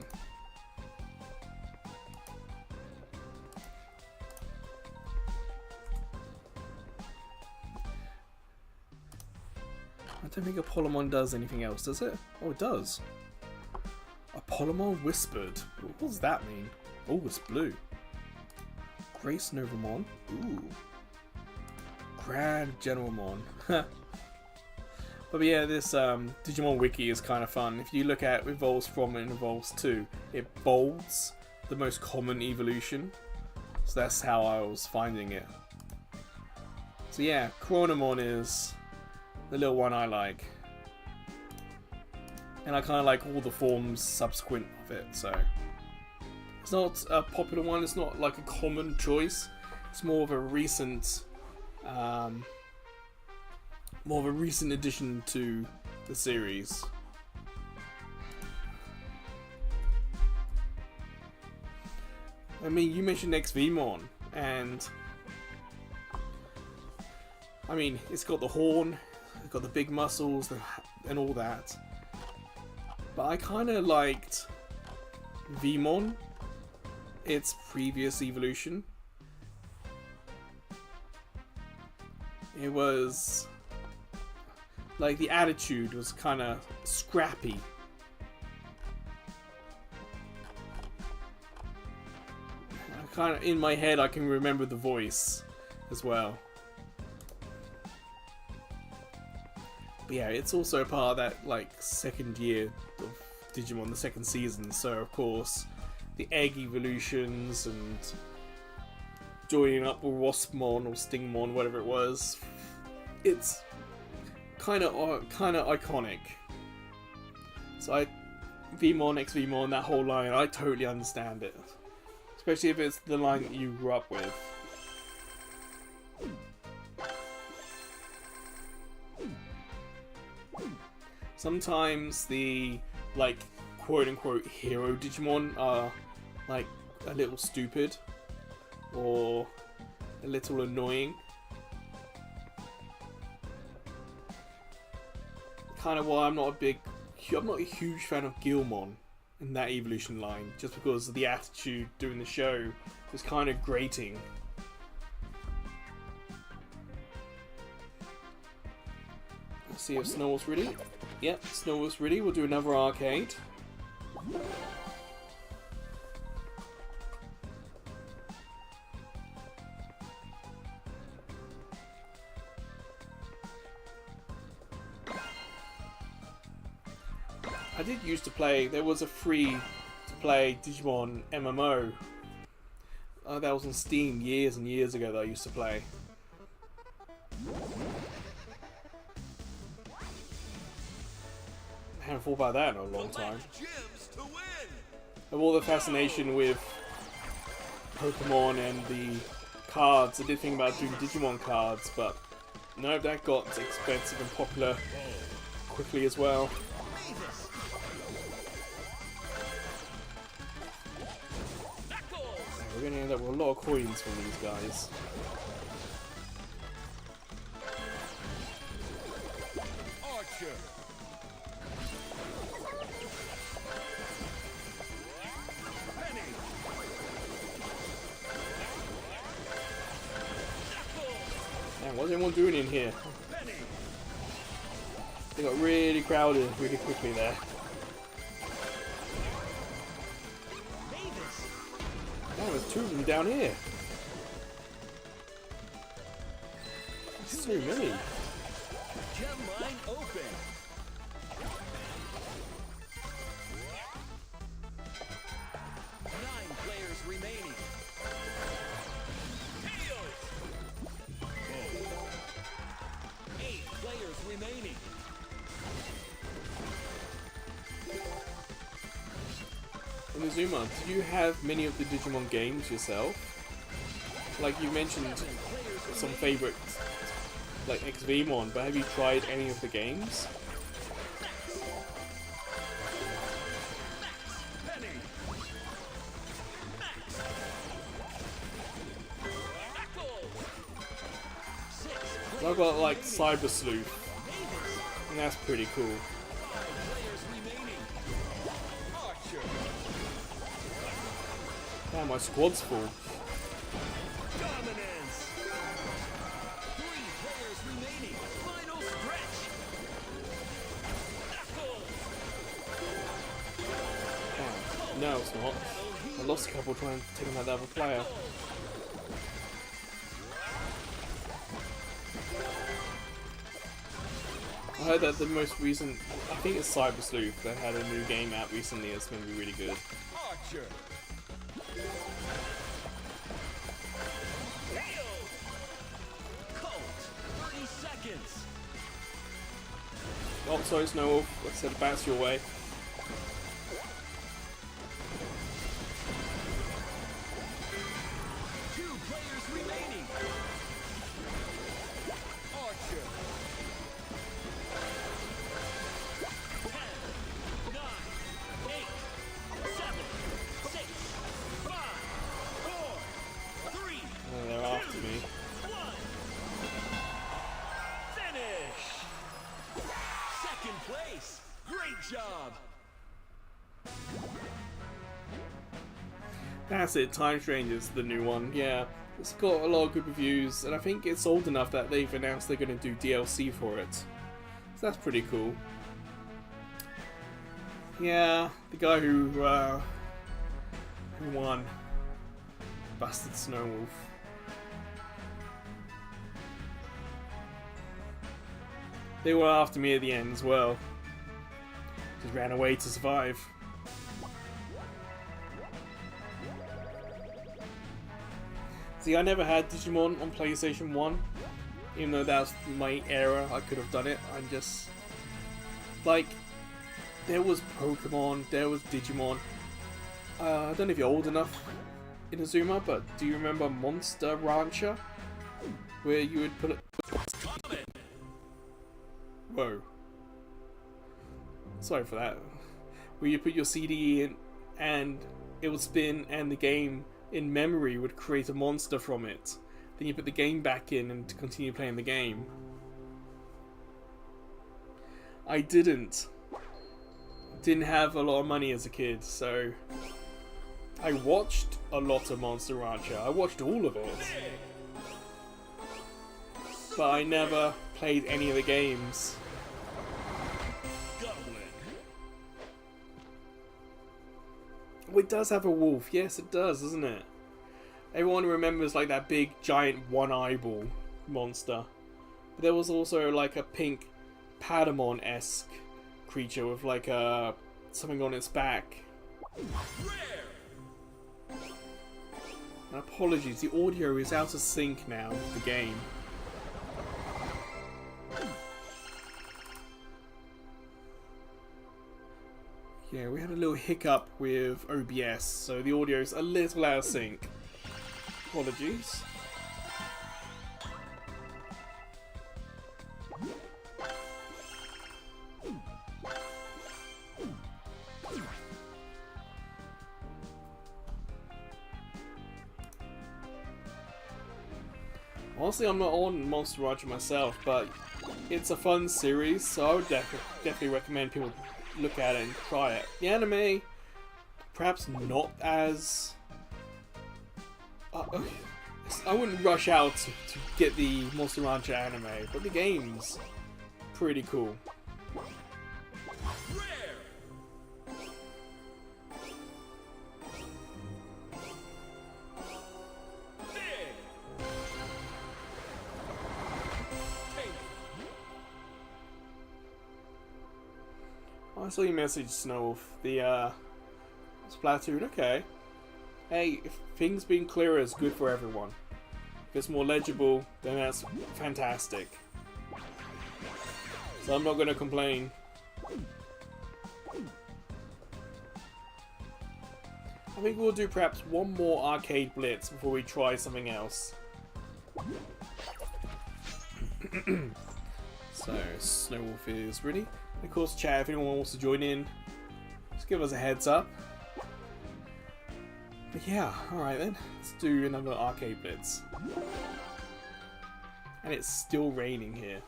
I don't think Apollomon does anything else, does it? Oh, it does. Apollomon Whispered. What does that mean? Oh, it's blue. Grace Novamon. Ooh. Grand Generalmon. But yeah, this Digimon Wiki is kind of fun. If you look at Evolves From and Evolves To, it bolds the most common evolution. So that's how I was finding it. So yeah, Chronomon is the little one I like. And I kind of like all the forms subsequent of it, so. It's not a popular one, it's not like a common choice. It's more of a recent addition to the series. I mean, you mentioned XVmon, and I mean, it's got the horn, it's got the big muscles, and all that. But I kind of liked Vmon, its previous evolution. It was like the attitude was kind of scrappy. Kind of in my head, I can remember the voice as well. But yeah, it's also part of that like second year of Digimon, the second season. So of course, the egg evolutions and joining up with Waspmon or Stingmon, whatever it was, it's kind of iconic. So Vmon, XVmon, that whole line, I totally understand it. Especially if it's the line that you grew up with. Sometimes the, like, quote-unquote hero Digimon are, like, a little stupid. Or a little annoying. Kind of why I'm not a huge fan of Gilmon in that evolution line, just because of the attitude during the show was kind of grating. Let's see if Snowball's ready. Yep, Snowball's ready. We'll do another arcade. I did used to play, there was a free to play Digimon MMO. That was on Steam years and years ago that I used to play. I haven't thought about that in a long time. Of all the fascination with Pokemon and the cards, I did think about doing Digimon cards, but no, that got expensive and popular quickly as well. We're going to end up with a lot of coins from these guys. Archer. Penny. Man, what's everyone doing in here? Penny. They got really crowded really quickly there. Oh, there's 2 of them down here. So many. Gem line open. 9 players remaining. Tails. 8 players remaining. Inazuma, do you have many of the Digimon games yourself? Like you mentioned some favorites like XVmon, but have you tried any of the games? I've got like Cyber Sleuth, and that's pretty cool. Damn, my squad's full. Dominance. 3 players remaining. Final stretch. Damn. No, it's not. I lost a couple trying to take him out the other player. I heard that the most recent, I think it's Cyber Sleuth, that had a new game out recently that's going to be really good. Archer. Colt. 30 seconds. Oh, sorry, Snow Wolf. Like I said, bounce your way. They're after me. Second place. Great job. That's it, Time Strangers, the new one. Yeah, it's got a lot of good reviews, and I think it's old enough that they've announced they're going to do DLC for it. So that's pretty cool. Yeah, the guy who won, Bastard Snow Wolf. They were after me at the end as well. Just ran away to survive. See, I never had Digimon on PlayStation 1. Even though that was my era, I could have done it. I'm just... like... there was Pokemon, there was Digimon. I don't know if you're old enough, Inazuma, but do you remember Monster Rancher? Where you would put it... Whoa. Sorry for that. Where you put your CD in and it would spin and the game in memory would create a monster from it. Then you put the game back in and continue playing the game. I didn't have a lot of money as a kid, so I watched a lot of Monster Rancher. I watched all of it. But I never played any of the games. Oh, it does have a wolf. Yes, it does, doesn't it? Everyone remembers like that big, giant, one-eyeball monster. But there was also like a pink Patamon-esque creature with like something on its back. And apologies, the audio is out of sync now with the game. Yeah, we had a little hiccup with OBS, so the audio is a little out of sync. Apologies. Honestly, I'm not on Monster Rancher myself, but it's a fun series, so I would definitely recommend people look at it and try it. The anime, perhaps not as... I wouldn't rush out to get the Monster Rancher anime, but the game's pretty cool. Oh, I saw your message, Snowwolf. The Splatoon. Okay. Hey, if things being clearer is good for everyone. If it's more legible, then that's fantastic. So I'm not going to complain. I think we'll do perhaps one more arcade blitz before we try something else. So, Snowwolf is ready. Of course, chat, if anyone wants to join in, just give us a heads up. But yeah, alright then. Let's do another arcade blitz. And it's still raining here.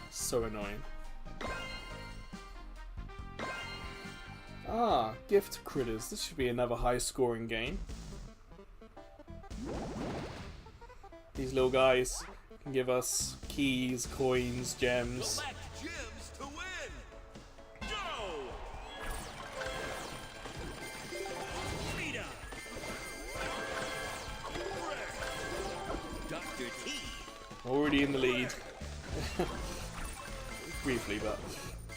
So annoying. Ah, gift critters. This should be another high scoring game. These little guys can give us keys, coins, gems. Collect gems to win. Go. Rita. Dr. T. Already in the lead. Briefly, but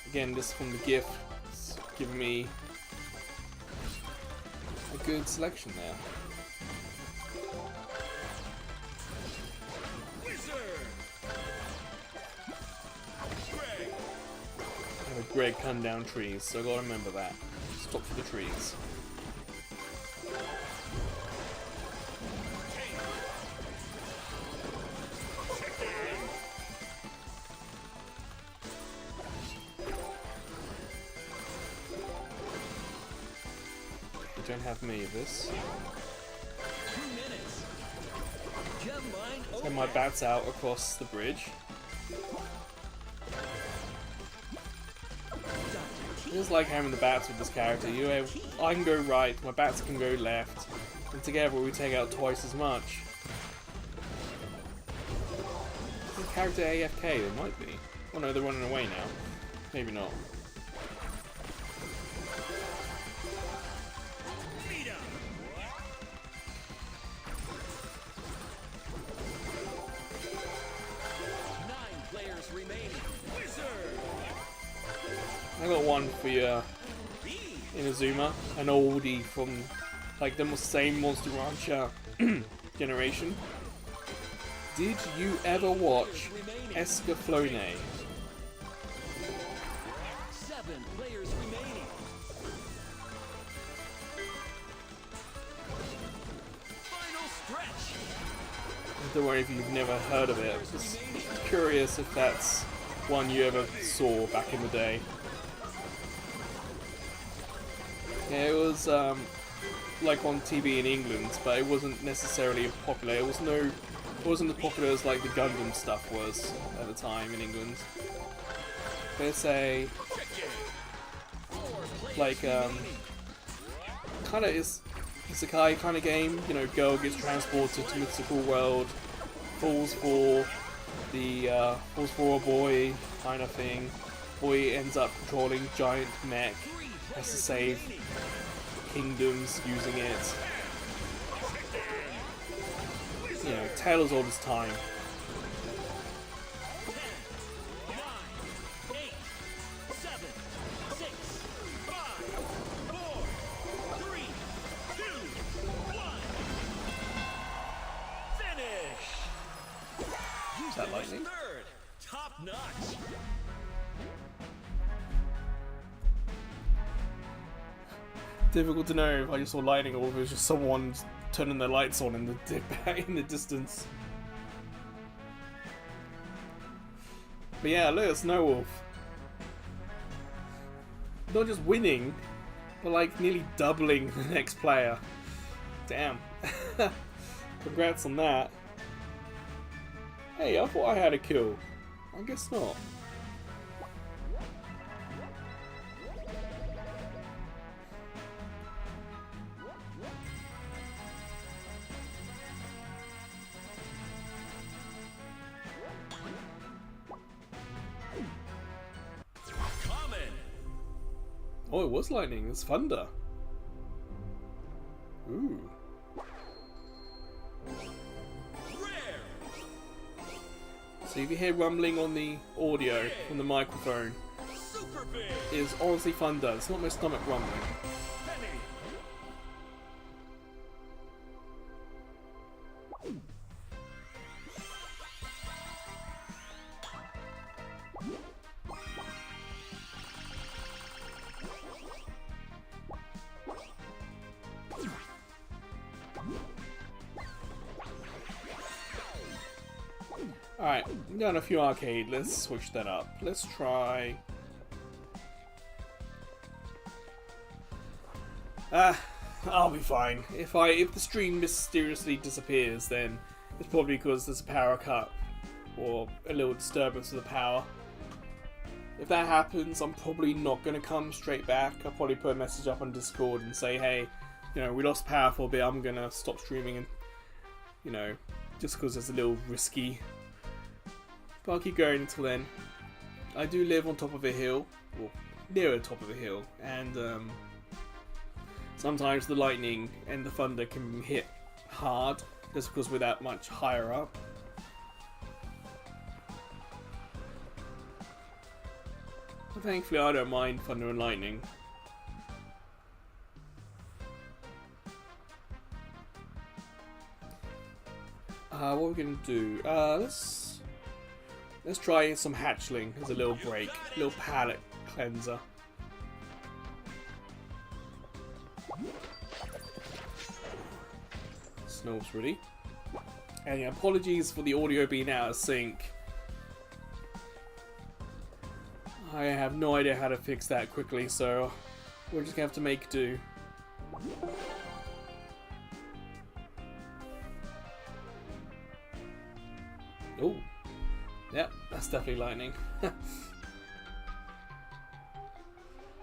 again, this from the gift. It's giving me a good selection there. I have a Greg cutting down trees, so I gotta remember that. Stop for the trees. You don't have many of this. 2 minutes. Gem mine Send my bats out across the bridge. I just like having the bats with this character. I can go right, my bats can go left, and together we take out twice as much. Is the character AFK? There might be. Oh no, they're running away now. Maybe not. Rita. 9 players remaining. Wizard. I got one for you, Inazuma, an oldie from like the same Monster Rancher generation. Did you ever watch Escaflowne? 7 players remaining. Final stretch. Don't worry if you've never heard of it. I'm just curious if that's one you ever saw back in the day. Yeah, it was like on TV in England, but it wasn't necessarily popular. It wasn't as popular as like the Gundam stuff was at the time in England. But it's a like kind of it's isekai kind of game. You know, girl gets transported to mythical world, falls for a boy kind of thing. Boy ends up controlling giant mech. Has to save kingdoms using it. You know, tale as old as time. 10, 9, 8, 7, 6, 5, 4, 3, 2, 1. Finish. Is that lightning? Third. Top notch. Difficult to know if I just saw lightning or if it was just someone turning their lights on in the distance. But yeah, look at Snowwolf. Not just winning, but like nearly doubling the next player. Damn. Congrats on that. Hey, I thought I had a kill. I guess not. Oh, it was lightning. It's thunder. Ooh. So if you hear rumbling on the audio from the microphone, Super big. it's honestly thunder. It's not my stomach rumbling. Penny. Alright, we've done a few arcade. Let's switch that up. Let's try... I'll be fine. If the stream mysteriously disappears, then it's probably because there's a power cut or a little disturbance of the power. If that happens, I'm probably not going to come straight back. I'll probably put a message up on Discord and say, hey, you know, we lost power for a bit. I'm going to stop streaming, and you know, just because it's a little risky. But I'll keep going until then. I do live on top of a hill, or near the top of a hill, and sometimes the lightning and the thunder can hit hard, just because we're that much higher up. But thankfully I don't mind thunder and lightning. What are we going to do? Let's try some hatchling as a little break, little palate cleanser. Snow's ready. And yeah, apologies for the audio being out of sync. I have no idea how to fix that quickly, so we're just gonna have to make do. Oh, yep, that's definitely lightning.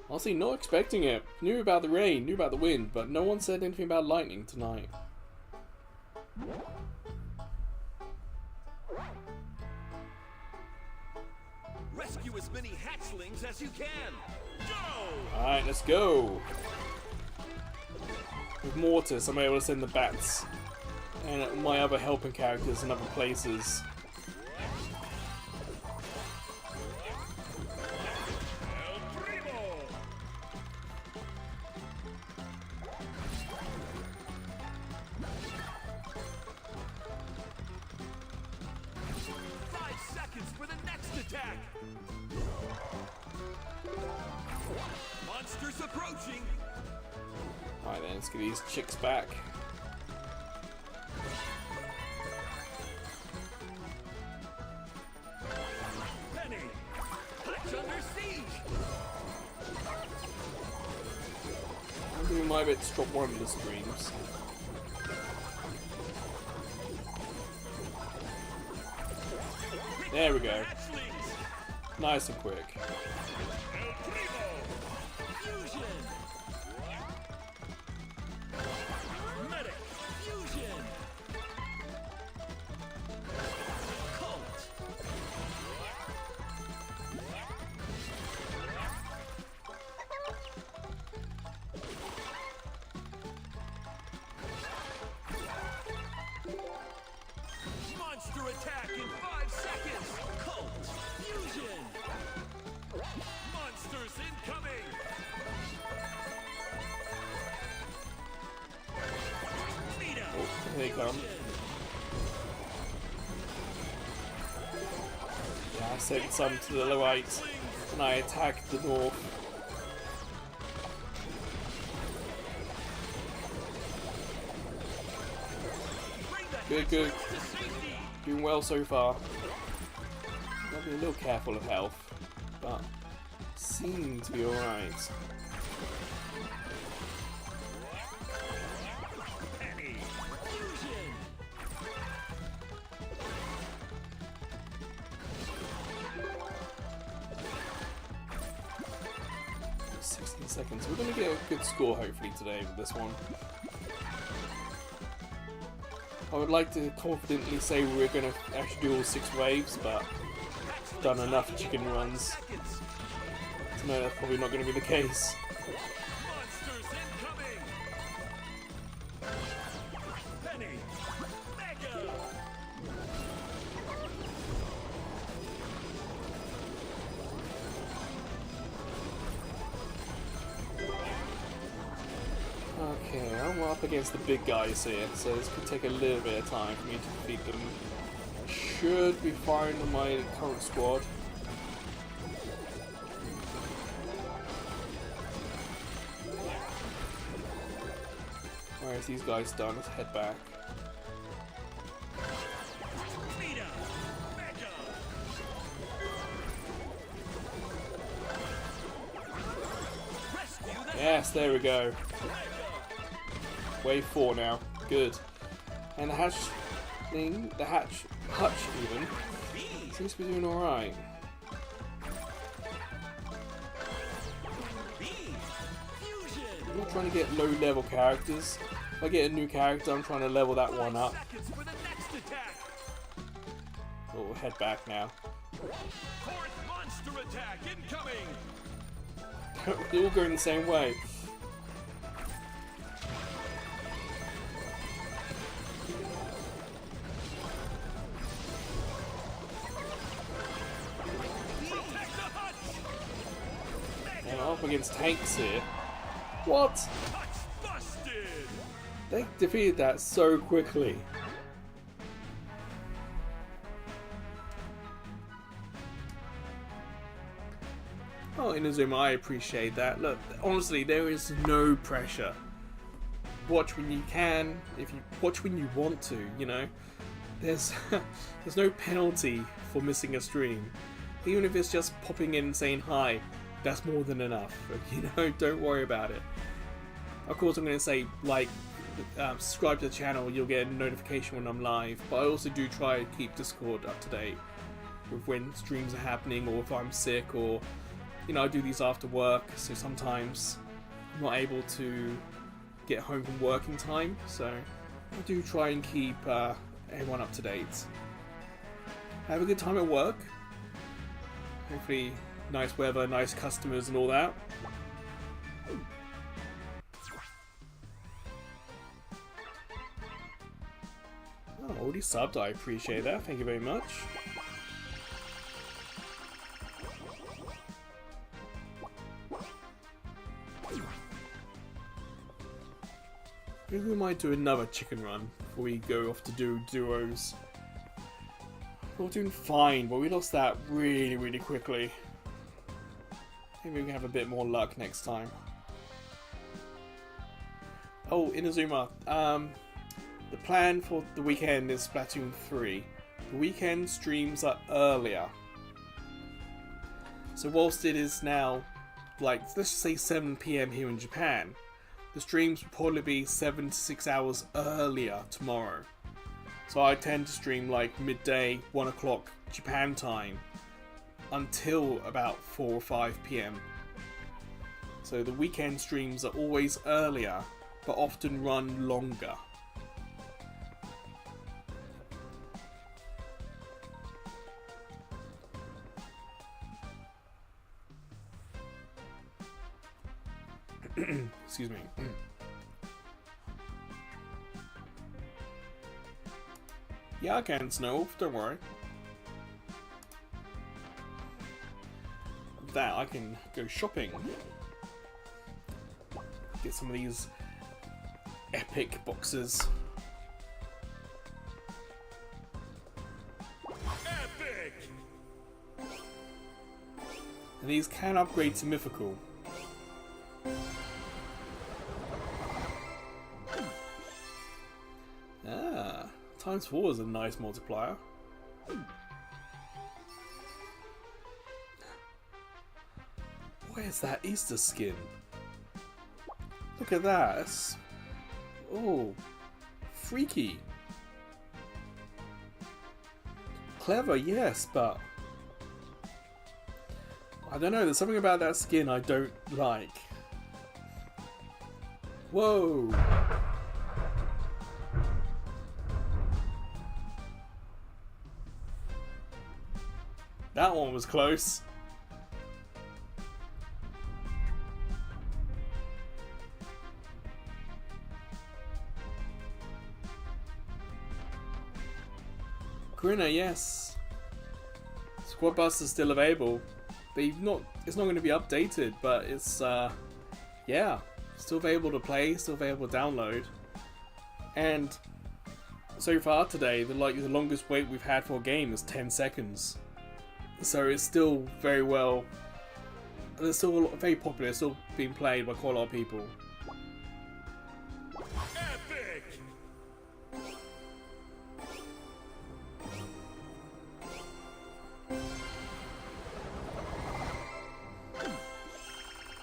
Honestly, not expecting it. Knew about the rain, knew about the wind, but no one said anything about lightning tonight. Rescue as many hatchlings as you can. Go! Alright, let's go. With Mortis, I'm able to send the bats and my other helping characters in other places. El Primo. 5 seconds for the next attack. Monsters approaching. Alright then, let's get these chicks back. Penny. Hatch under siege. I'm doing my bit to drop one of the streams. There we go. Hatchlings. Nice and quick. El Primo. Fusion. Medic. Fusion. Cult. 5 seconds! Cult! Fusion! Monsters incoming! Vita! Oh, here they come. Yeah, I sent some to the right, and I attacked the north. Good, good. Doing well so far. Gotta be a little careful of health, but seem to be alright. Penny! Fusion! 16 seconds. We're gonna get a good score hopefully today with this one. I would like to confidently say we're going to actually do all 6 waves, but I've done enough chicken runs to know that's probably not going to be the case. Monsters incoming! Penny! Mega! I'm up against the big guys here, so this could take a little bit of time for me to defeat them. I should be firing on my current squad. Alright, these guys done. Let's head back. Yes, there we go. Wave 4 now. Good. And the hatch thing, hutch even, seems to be doing alright. I'm not trying to get low level characters. If I get a new character, I'm trying to level that one up. Oh, we'll head back now. Monster attack incoming. They're all going the same way. And I'm up against tanks here. What? They defeated that so quickly. Oh, Inazuma, I appreciate that. Look, honestly, there is no pressure. Watch when you can, if you watch when you want to, you know. There's there's no penalty for missing a stream. Even if it's just popping in and saying hi, that's more than enough. You know, don't worry about it. Of course, I'm going to say, like, subscribe to the channel, you'll get a notification when I'm live. But I also do try to keep Discord up to date with when streams are happening, or if I'm sick, or you know, I do these after work, so sometimes I'm not able to get home from work in time, so I do try and keep everyone up to date. Have a good time at work. Hopefully nice weather, nice customers and all that. Oh, already subbed, I appreciate that, thank you very much. Maybe we might do another chicken run before we go off to do duos. We're doing fine, but we lost that really quickly. Maybe we can have a bit more luck next time. Oh, Inazuma, the plan for the weekend is Splatoon 3. The weekend streams are earlier. So whilst it is now, like, let's just say 7 PM here in Japan, the streams will probably be 7 to 6 hours earlier tomorrow. So I tend to stream like midday, 1 o'clock Japan time until about 4 or 5 PM. So the weekend streams are always earlier, but often run longer. Excuse me. Yeah, I can, Snow. Don't worry. With that, I can go shopping. Get some of these epic boxes. Epic! And these can upgrade to mythical. Ah, ×4 is a nice multiplier. Where's that Easter skin? Look at that. That's... oh, freaky. Clever, yes, but I don't know, there's something about that skin I don't like. Whoa! That one was close. Grinner, yes. Squad Bus is still available. But it's not going to be updated, but it's, yeah. Still available to play, still available to download. And so far today, the longest wait we've had for a game is 10 seconds. So it's still very well. It's still very popular. It's still being played by quite a lot of people. Epic!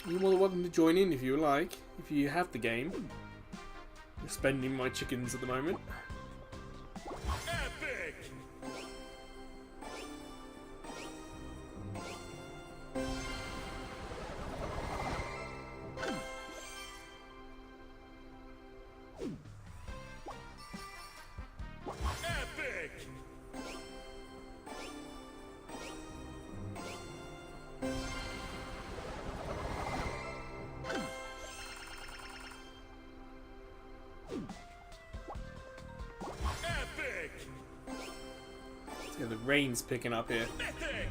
You're more than welcome to join in if you like. If you have the game. I'm spending my chickens at the moment. Epic! Epic! Epic! Yeah, the rain's picking up here. Mythic!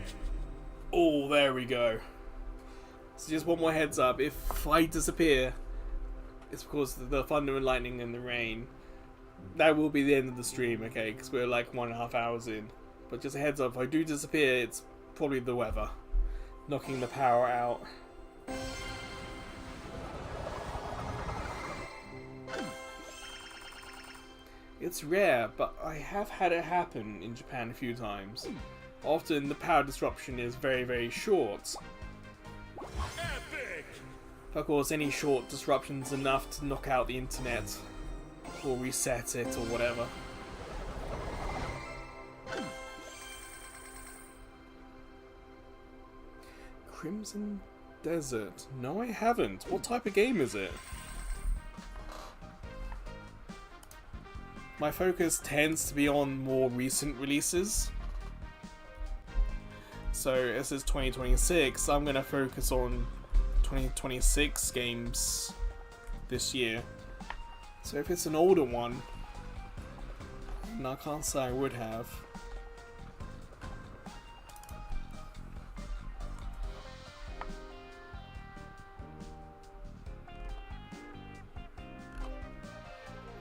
Oh, there we go. So just one more heads up. If I disappear, it's because of the thunder and lightning and the rain. That will be the end of the stream, okay? Because we're like 1.5 hours in. But just a heads up, if I do disappear, it's probably the weather. Knocking the power out. It's rare, but I have had it happen in Japan a few times. Often the power disruption is very, very short. Epic! Of course, any short disruption's enough to knock out the internet. Or reset it, or whatever. Crimson Desert. No, I haven't. What type of game is it? My focus tends to be on more recent releases. So, as is 2026, I'm going to focus on 2026 games this year. So if it's an older one, and I can't say I would have.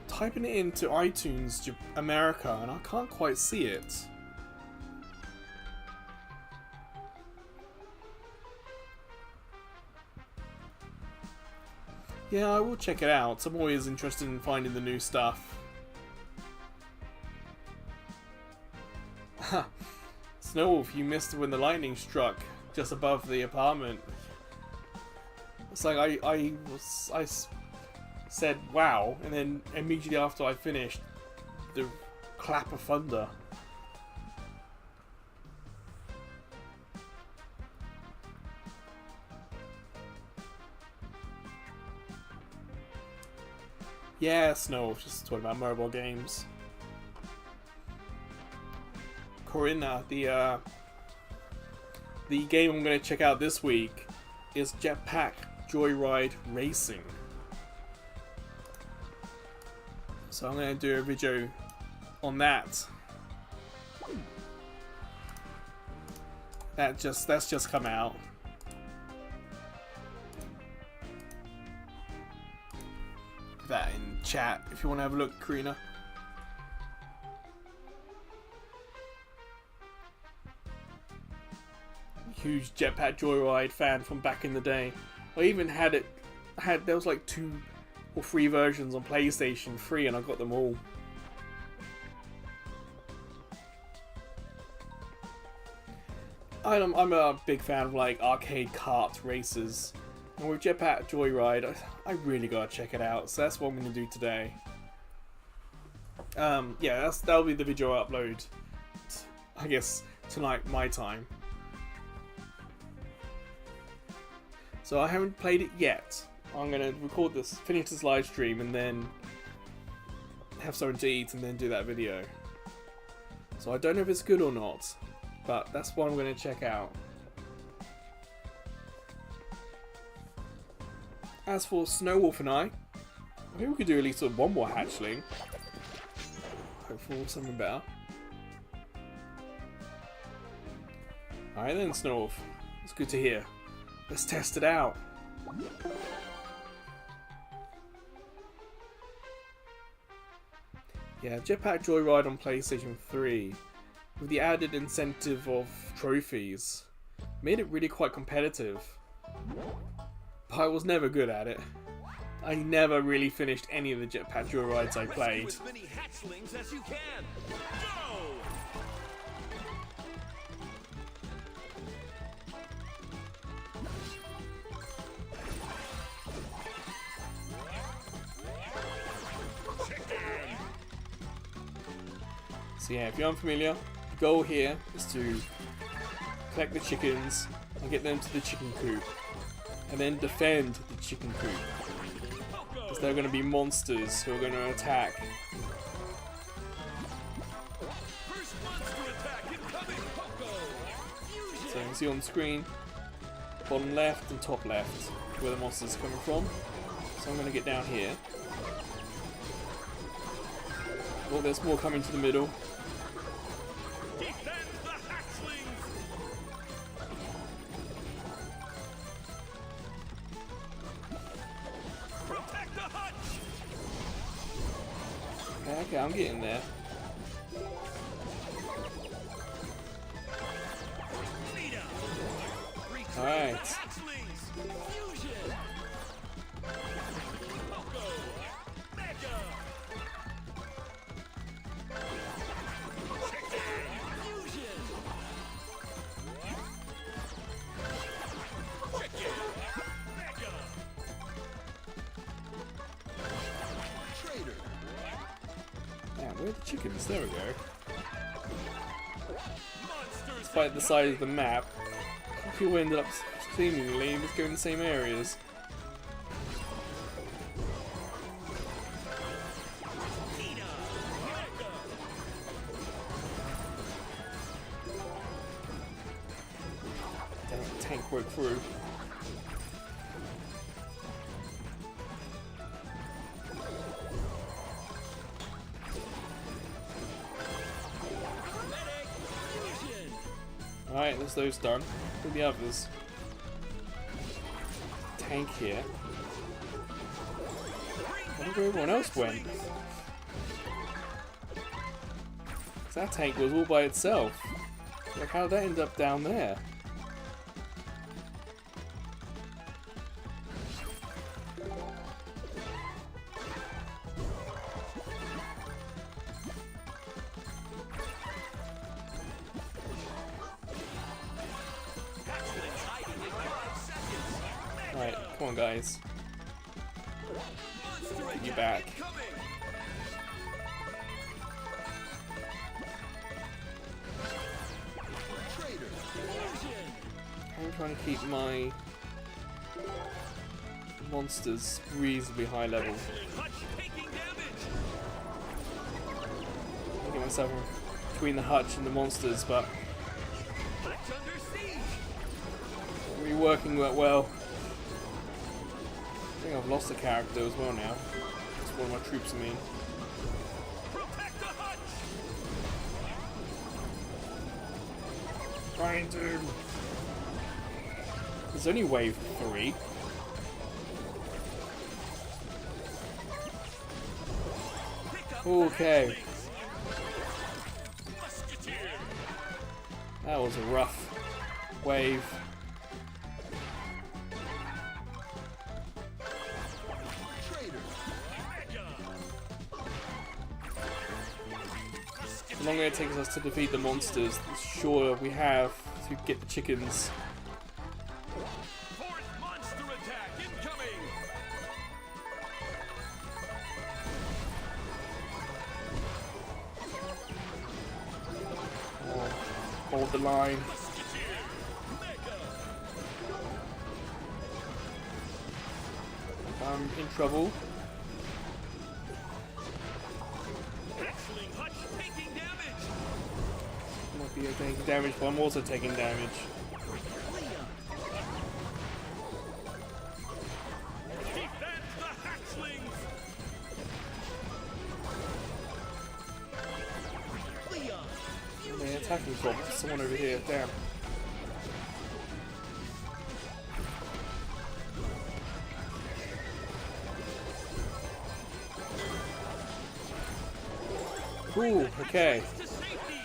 Typing it into iTunes America and I can't quite see it. Yeah, I will check it out. I'm always interested in finding the new stuff. Ha! Snowwolf, you missed when the lightning struck just above the apartment. It's like I said wow, and then immediately after I finished, the clap of thunder. Yeah, Snow, just talking about mobile games. Corinna, the game I'm going to check out this week is Jetpack Joyride Racing. So I'm going to do a video on that. That's just come out. That in chat if you want to have a look, Karina. Huge Jetpack Joyride fan from back in the day. I even there was like 2 or 3 versions on PlayStation 3 and I got them all. I'm a big fan of like arcade kart races. And with Jetpack Joyride, I really gotta check it out. So that's what I'm gonna do today. Yeah, that'll be the video I upload. I guess tonight, my time. So I haven't played it yet. I'm gonna record this, finish this live stream, and then have something to eat, and then do that video. So I don't know if it's good or not, but that's what I'm gonna check out. As for Snowwolf and I think we could do at least one more hatchling. Hope for something better. Alright then, Snowwolf. It's good to hear. Let's test it out. Yeah, Jetpack Joyride on PlayStation 3, with the added incentive of trophies, made it really quite competitive. But I was never good at it. I never really finished any of the Jetpack Joyrides I played. Rescue as many hatchlings as you can. Go! So yeah, if you're unfamiliar, the goal here is to collect the chickens and get them to the chicken coop, and then defend the chicken coop, because there are going to be monsters who are going to attack. First monster attack incoming. Poco. So you can see on the screen, bottom left and top left, where the monsters are coming from. So I'm going to get down here. Oh, there's more coming to the middle. Defend the hatchlings. Protect the hutch. Okay, I'm getting there. Leader. Retrieve Alright. the hatchlings. Fusion. Poco. Mega. Fusion. Chicken. Mega. Trader. Yeah, where are the chickens? There we go. Monsters. Despite the size of the map, people ended up seemingly just going in the same areas. Leader. Mega. Damn, the tank broke through. Medic. Fusion. Alright, there's those done. Who are the others? Tank here. I wonder where everyone else went. 'Cause that tank was all by itself. Like, how did that end up down there? Hatchlings hiding in 5 seconds. Alright, come on guys. Monster Get you attack back. incoming. Trader. Fusion. I'm trying to keep my monsters reasonably high level. Hutch taking damage. I get myself between the hutch and the monsters, but Hutch under siege. really working that well. I think I've lost a character as well now. It's one of my troops, I mean. Protect the hutch. Trying to. There's only wave 3. Pick up Okay. the hatchlings. Musketeer. That was a rough wave. Trader. Mega. The longer it takes us to defeat the monsters, the shorter we have to get the chickens. Fourth monster attack incoming. Hold the line. Musketeer. Mega. I'm in trouble. Hatchling hutch taking damage. Might be taking damage, but I'm also taking damage. Defend the hatchlings. Leon. They're attacking from someone over here. Damn. Ooh, okay. To safety.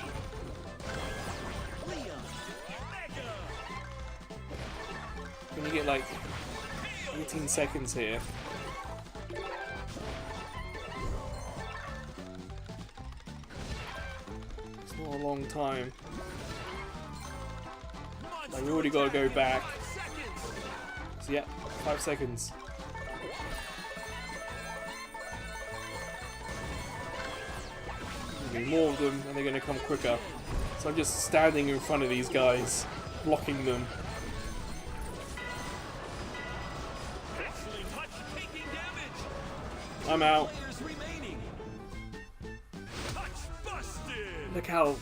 Leon, Mega. When you get like 18 seconds here. It's not a long time. Like, we already got to go back. 5 seconds. So yeah, 5 seconds. There'll be more of them and they're going to come quicker. So I'm just standing in front of these guys, blocking them. Hatchling Hutch taking damage. I'm out. Players remaining. Hutch busted. Look how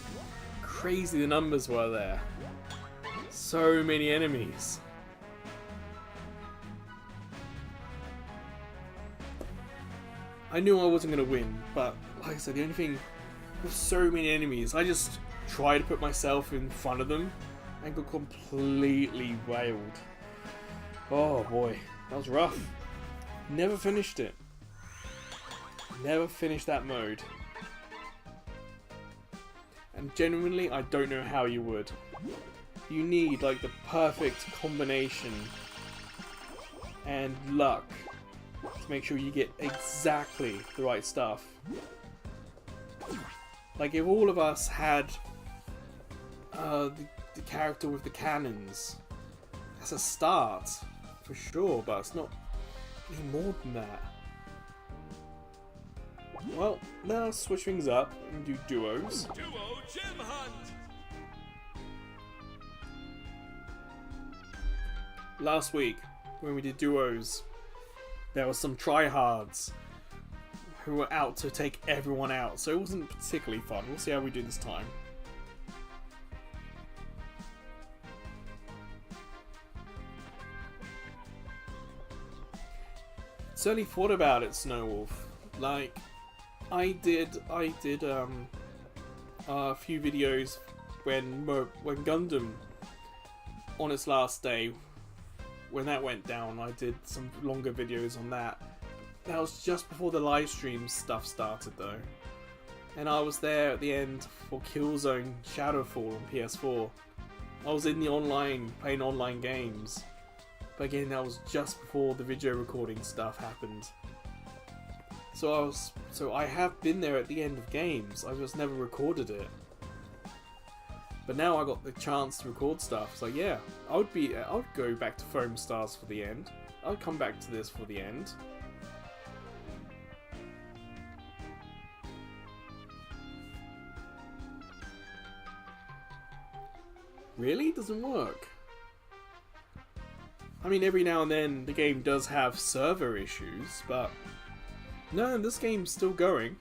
crazy the numbers were there. So many enemies. I knew I wasn't going to win, but like I said, the only thing with so many enemies, I just tried to put myself in front of them and got completely wailed. Oh boy, that was rough. Never finished it. Never finished that mode. And genuinely, I don't know how you would. You need like the perfect combination and luck to make sure you get exactly the right stuff. Like if all of us had the character with the cannons, that's a start for sure, but it's not any more than that. Well, now let's switch things up and do duos. Duo Gem Hunt. Last week, when we did duos, there were some tryhards who were out to take everyone out, so it wasn't particularly fun. We'll see how we do this time. Certainly thought about it, Snowwolf. Like, I did a few videos when Gundam, on its last day, when that went down, I did some longer videos on that. That was just before the live stream stuff started though. And I was there at the end for Killzone Shadowfall on PS4. I was in the online, playing online games. But again, that was just before the video recording stuff happened. So I have been there at the end of games, I just never recorded it. But now I got the chance to record stuff, so yeah, I would go back to Foam Stars for the end. I'll come back to this for the end. Really? It doesn't work. I mean, every now and then the game does have server issues, but no, this game's still going.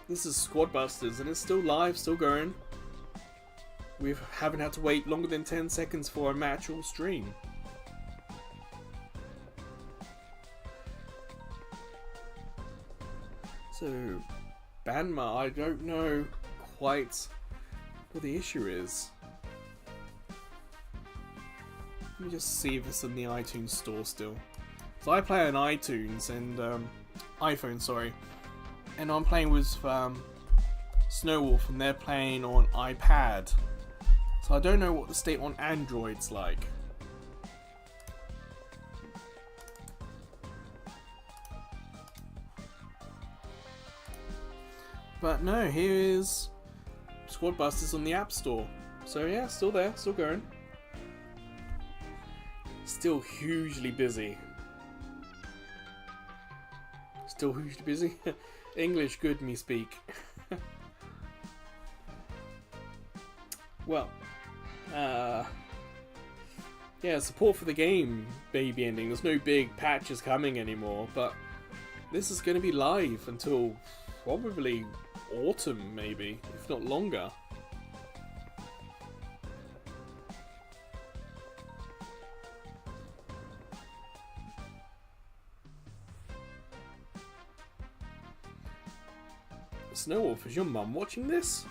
This is Squad Busters and it's still live, still going. We haven't had to wait longer than 10 seconds for a match or stream. So, Banma, I don't know quite what the issue is. Let me just see if it's in the iTunes store still. So I play on iTunes and iPhone, sorry, and I'm playing with Snowwolf, and they're playing on iPad. So I don't know what the state on Android's like. But no, here is Squad Busters on the App Store. So yeah, still there, still going. Still hugely busy. Still hugely busy. English good me speak. Well, yeah, support for the game may be ending. There's no big patches coming anymore, but this is going to be live until probably autumn, maybe, if not longer. Snowwolf, is your mum watching this?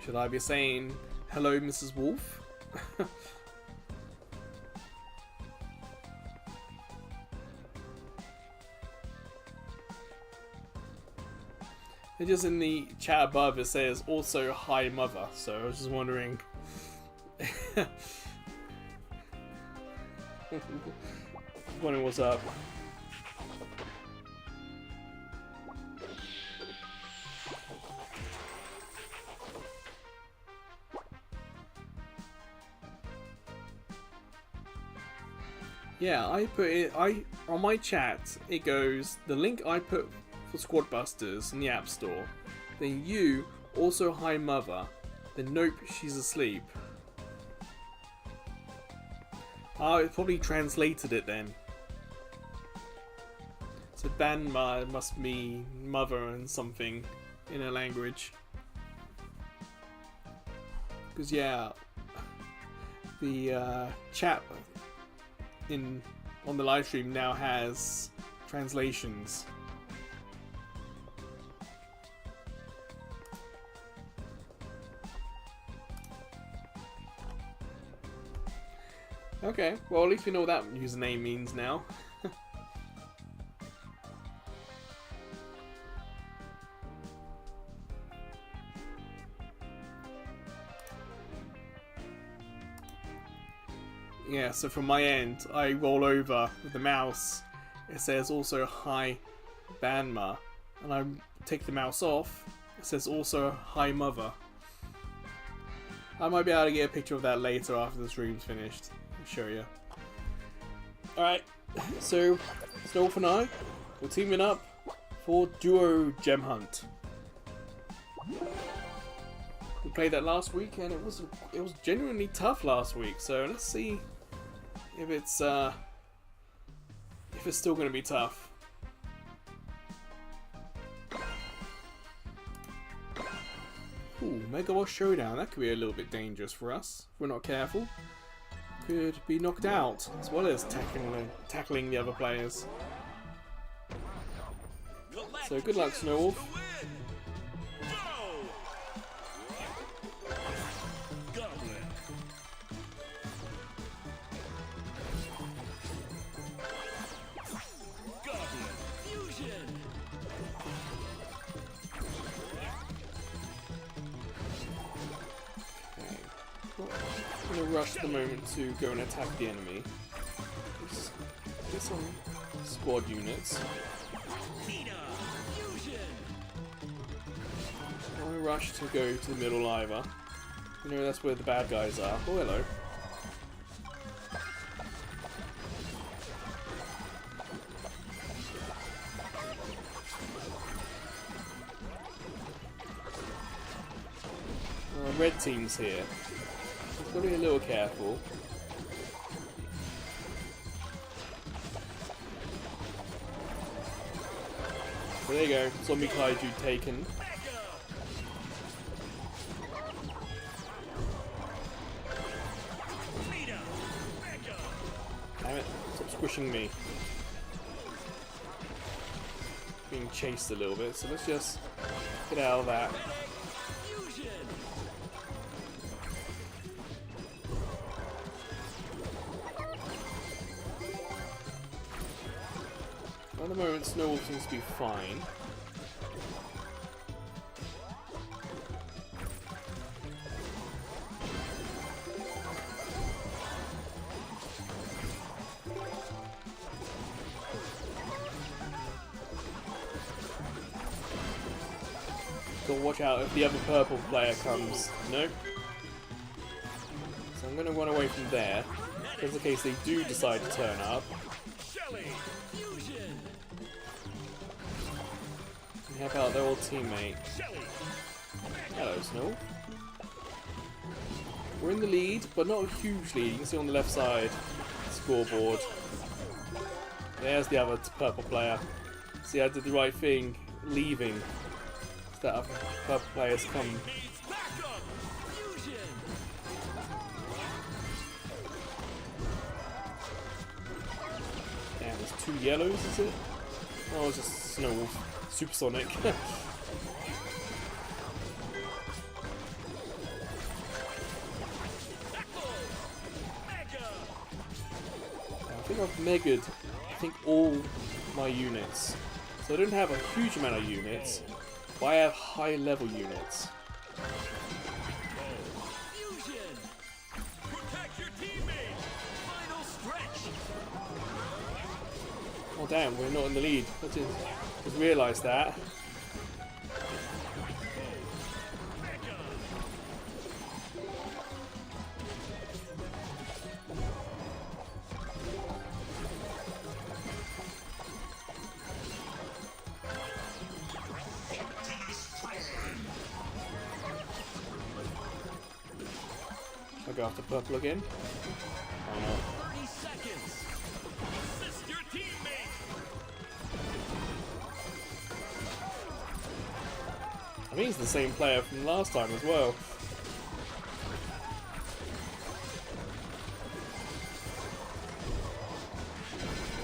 Should I be saying hello, Mrs. Wolf? It just in the chat above it says also hi mother, so I was just wondering. Wondering what's up. Yeah, I put it. On my chat it goes the link I put for Squad Busters in the App Store. Then you also hi mother. Then nope, she's asleep. Oh, it probably translated it then. So Banma must be mother and something in a language. Because yeah, the chat on the live stream now has translations. Okay, well at least we know what that username means now. Yeah, so from my end, I roll over with the mouse. It says also hi Banma, and I take the mouse off. It says also hi mother. I might be able to get a picture of that later after the stream's finished. I'll show you. Alright, so Snowwolf and I, we're teaming up for duo gem hunt. We played that last week and it was genuinely tough last week, so let's see if it's still going to be tough. Ooh, Mega Boss Showdown. That could be a little bit dangerous for us if we're not careful. Could be knocked out as well as tackling the other players. So good luck, Snowwolf. I'm going to rush the moment to go and attack the enemy. Just get some squad units. I'm going to rush to go to the middle either. You know that's where the bad guys are. Oh, hello. Red team's here. Got to be a little careful. So there you go, zombie kaiju taken. Damn it, stop squishing me. Being chased a little bit, so let's just get out of that. At the moment, Snowwolf seems to be fine. Gotta watch out if the other purple player comes. Nope. So I'm gonna run away from there, just in case they do decide to turn up. Help out their old teammate. Hello, Snow. We're in the lead, but not a huge lead. You can see on the left side, scoreboard. There's the other purple player. See, I did the right thing, leaving. So that other purple players come. Damn, there's 2 yellows, is it? Oh, it's just Snowwolf. Supersonic. I think I've megaed all my units. So I don't have a huge amount of units, But I have high level units. Fusion! Protect your teammate! Final stretch! Oh damn, we're not in the lead. I just realised that. I'll go after purple again. Oh no. 30 seconds! Assist your teammate! I think it's the same player from last time as well.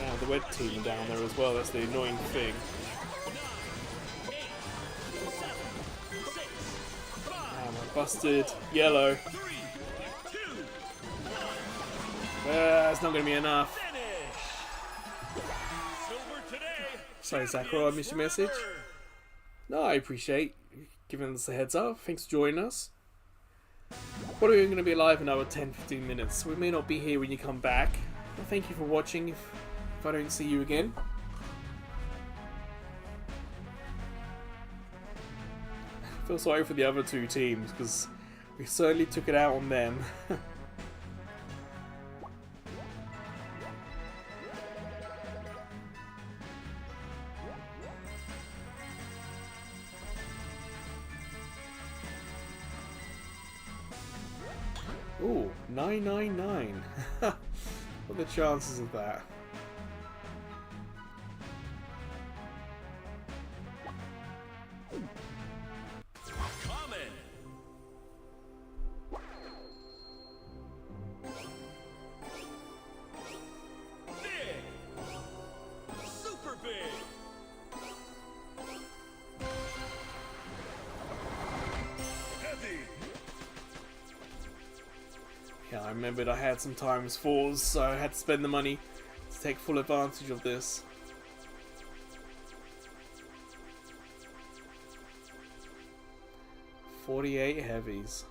Now the red team down there as well, that's the annoying thing. 9, 8, 7, 6, 5, I'm busted. Yellow. 3, 2, 1, That's not going to be enough. finish! Silver today! Sorry, Sakura, I missed your message. Forever. No, I appreciate you giving us a heads up. Thanks for joining us. Probably going to be live in another 10-15 minutes. We may not be here when you come back. Well, thank you for watching if I don't see you again. I feel sorry for the other two teams because we certainly took it out on them. Ooh, 999. What are the chances of that? Common. Big. Super big. Heavy. Yeah, I remembered I had some times fours, so I had to spend the money to take full advantage of this. $48 heavies.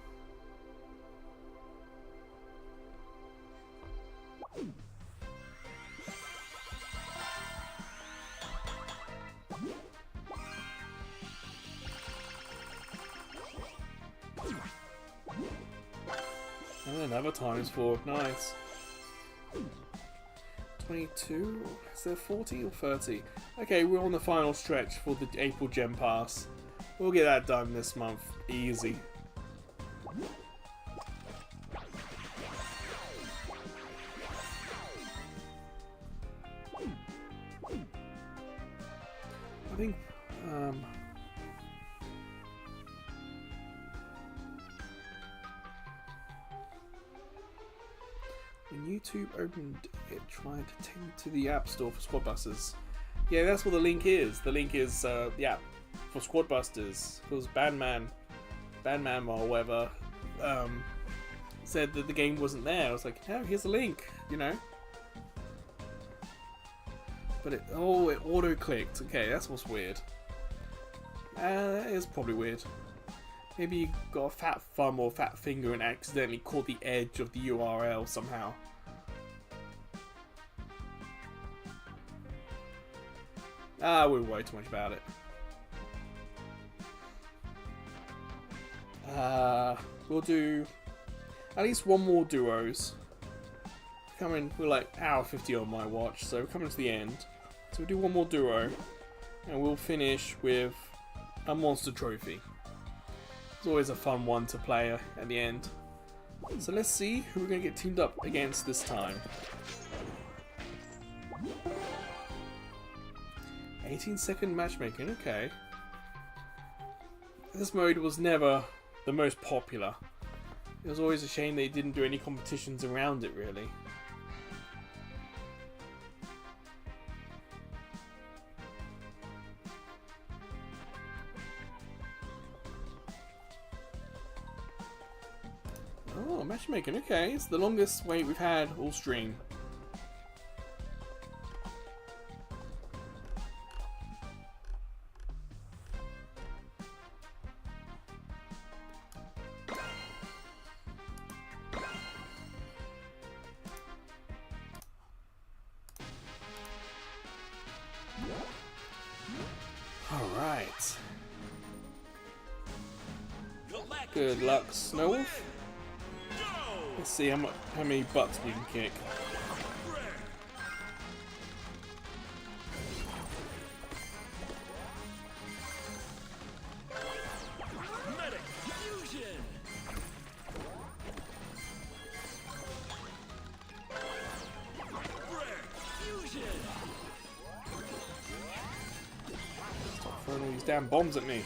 And another times 4, nice. 22, is there 40 or 30? Okay, we're on the final stretch for the April Gem Pass. We'll get that done this month, easy. I think, when YouTube opened it, tried to take me to the App Store for Squad Busters. Yeah, that's what the link is. The link is the app for Squad Busters. Because Bandman or whatever said that the game wasn't there. I was like, oh, here's the link, you know. But it auto-clicked. Okay, that's what's weird. That is probably weird. Maybe you got a fat thumb or fat finger and accidentally caught the edge of the URL somehow. I wouldn't worry too much about it. We'll do at least one more duos. We're like hour 50 on my watch, so we're coming to the end. So we'll do one more duo, and we'll finish with a monster trophy. It's always a fun one to play at the end. So let's see who we're going to get teamed up against this time. 18-second matchmaking, okay. This mode was never the most popular. It was always a shame they didn't do any competitions around it, really. Oh, matchmaking, okay. It's the longest wait we've had all stream. Alright. Galactic Good luck, Snowwolf. Go! Let's see how many butts we can kick. Medic fusion! Rare fusion! Stop throwing all these damn bombs at me.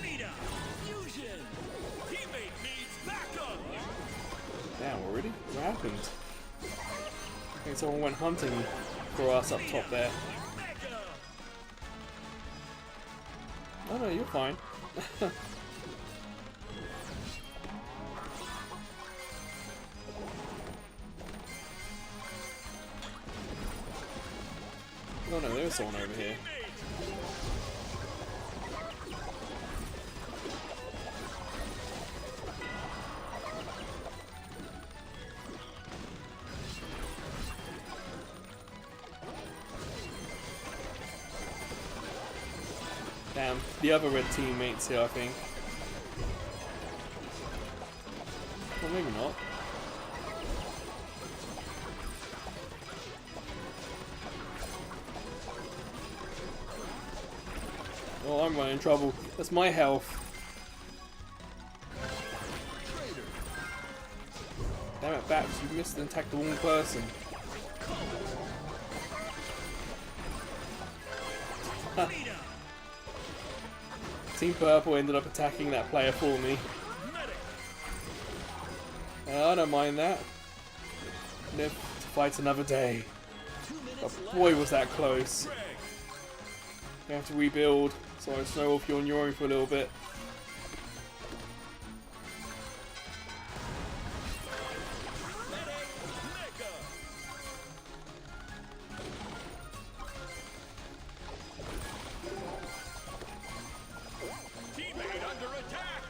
Vita fusion! Teammate needs backup! Damn, already? What happened? I think someone went hunting for us up top there. Mega! Oh no, you're fine. Oh no, there's someone over here. Damn, the other red teammates here, I think. Well, maybe not. Oh, I'm running in trouble. That's my health. Damn it, Babs, you missed and attacked the wrong person. Team Purple ended up attacking that player for me. I don't mind that. Live to fight another day. But boy, was that close. We have to rebuild. So Snowwolf, you're on your own for a little bit. Teammate under attack!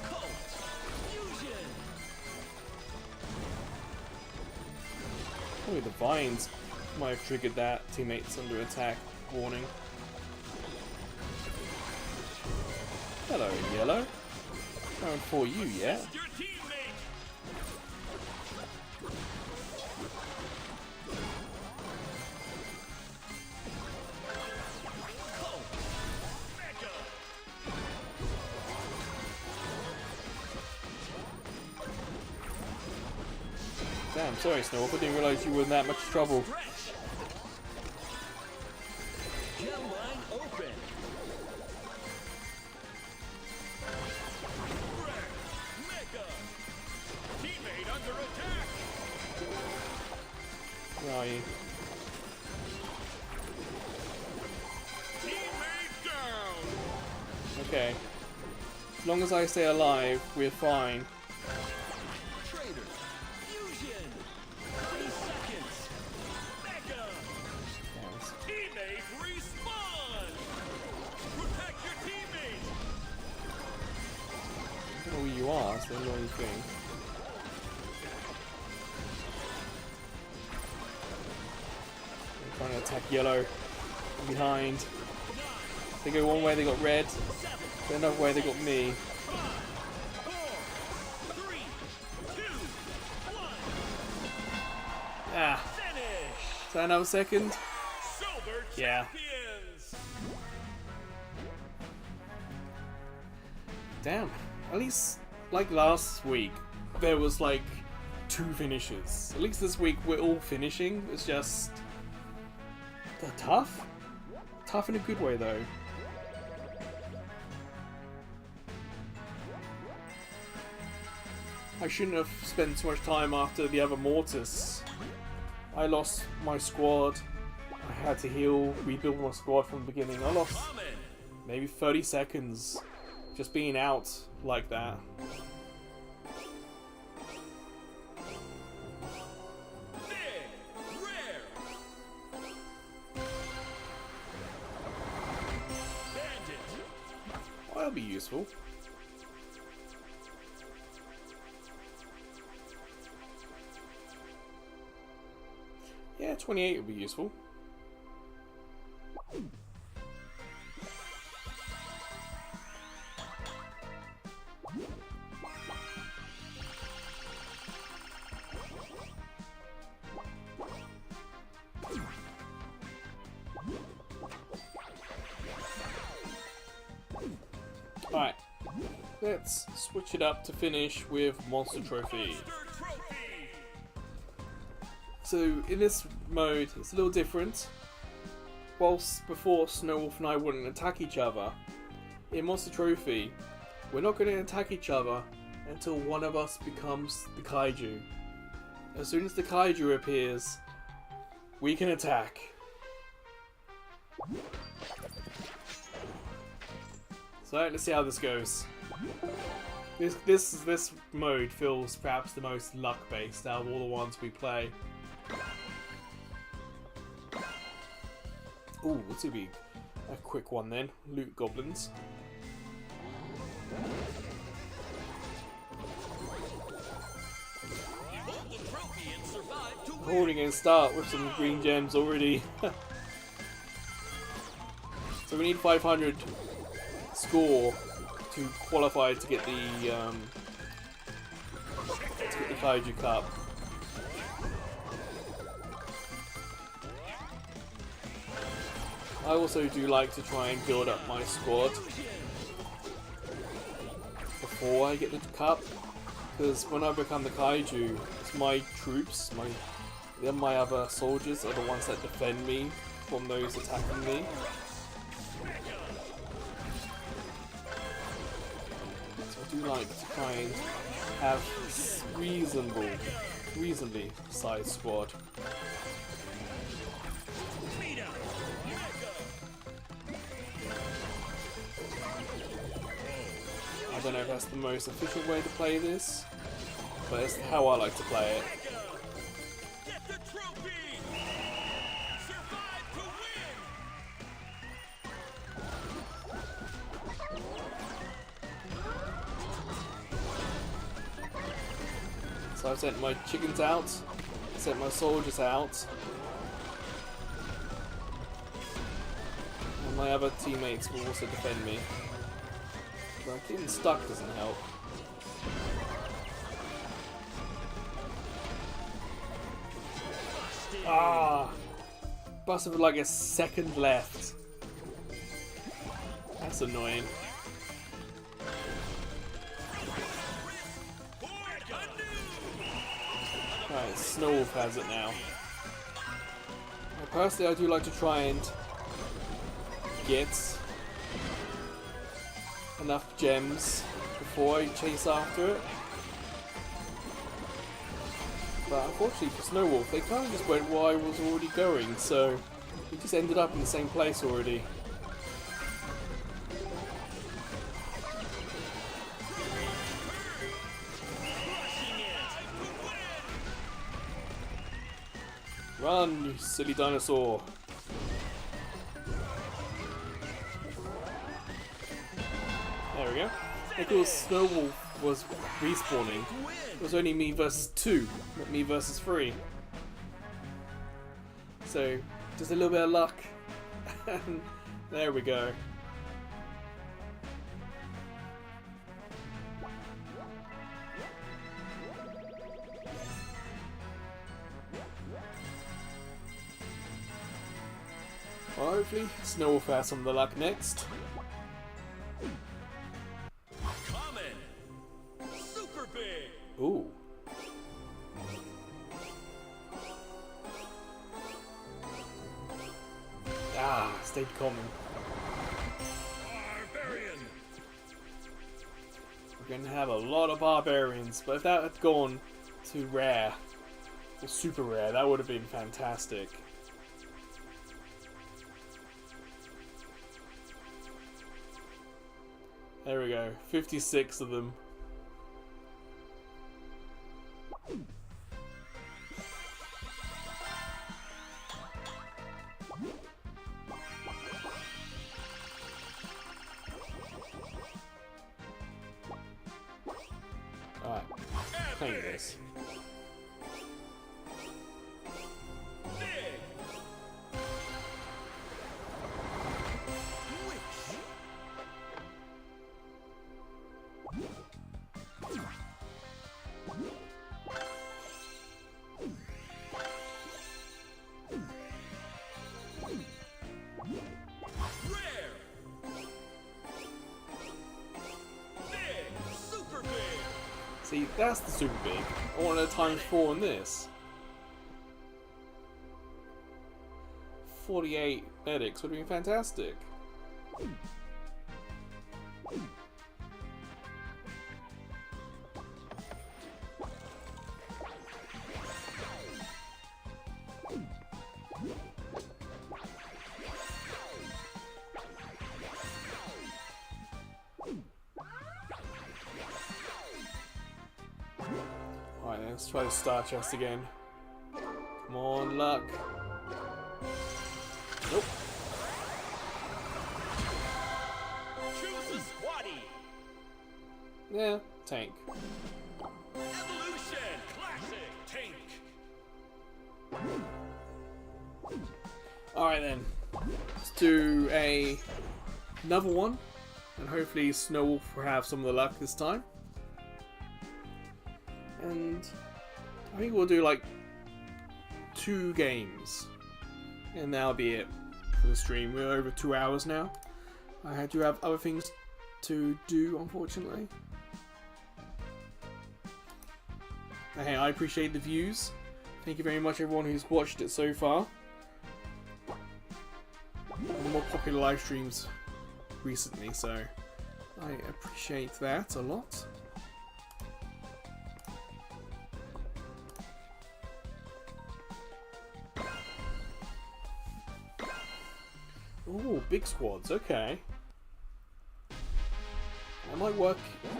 Cult fusion! Probably the vines might have triggered that. Teammates under attack warning. Hello, Yellow. Going for you yet? Your teammate! Cult Mega! Damn, sorry Snowwolf, I didn't realise you were in that much trouble. Gem line open. Rare Mega! Teammate under attack! Where are you? Teammate down! Okay. As long as I stay alive, we're fine. Trader fusion! 30 seconds! Mega! Yes. Teammate respawn! Protect your teammate! I don't know where you are, that's the annoying thing. I'm trying to attack Yellow from behind. They go one way, they got red. Then another way, they got me. 5, 4, 3, 2, 1. Ah, Finish! is that another second? Silver Yeah. champions! Damn. At least, like last week, there was like 2 finishes. At least this week we're all finishing. It's just... they're tough? Tough in a good way though. I shouldn't have spent so much time after the other Mortis. I lost my squad. I had to heal, rebuild my squad from the beginning. I lost Common! maybe 30 seconds just being out like that. Big! Rare! Bandit! Well, that'll be useful. Yeah, 28 would be useful. Alright, let's switch it up to finish with Monster Trophy. So in this mode, it's a little different. Whilst before Snowwolf and I wouldn't attack each other, in Monster Trophy, we're not going to attack each other until one of us becomes the kaiju. As soon as the kaiju appears, we can attack. So let's see how this goes. This mode feels perhaps the most luck-based out of all the ones we play. Ooh, this will be a quick one then. Loot goblins. Holding and start with some green gems already. So we need 500 score to qualify to get the Kaiju Cup. I also do like to try and build up my squad before I get the cup, because when I become the Kaiju, it's my troops, then my other soldiers are the ones that defend me from those attacking me. So I do like to try and have a reasonably sized squad. I don't know if that's the most efficient way to play this, but it's how I like to play it. Get the trophy! Survive to win! So I've sent my chickens out, sent my soldiers out, and my other teammates will also defend me. But getting stuck doesn't help. Ah! Busted with like a second left. That's annoying. Right, Snowwolf has it now. Personally, I do like to try and get enough gems before I chase after it. But unfortunately for Snowwolf, they kind of just went where I was already going, so we just ended up in the same place already. Run, you silly dinosaur! There we go. Of course, Snowwolf was respawning. It was only me versus 2, not me versus 3. So, just a little bit of luck. And there we go. Well, hopefully, Snowwolf has some of the luck next. Super big! Ooh. Ah, stayed common. Barbarian! We're gonna have a lot of barbarians, but if that had gone to rare, or super rare, that would have been fantastic. There we go, 56 of them. Alright, playing this. This That's the super big. I want a times 4 on this. 48 medics would have been fantastic. Alright, let's try the star chest again. Come on, luck. Nope. Choose a squatty. Yeah, tank. Evolution. Classic. Tank. Alright then. Let's do another one. And hopefully Snowwolf will have some of the luck this time. And I think we'll do like 2 games. And that'll be it for the stream. We're over 2 hours now. I do have other things to do, unfortunately. But hey, I appreciate the views. Thank you very much everyone who's watched it so far. The more popular live streams recently, so I appreciate that a lot. Oh, big squads, okay. That might work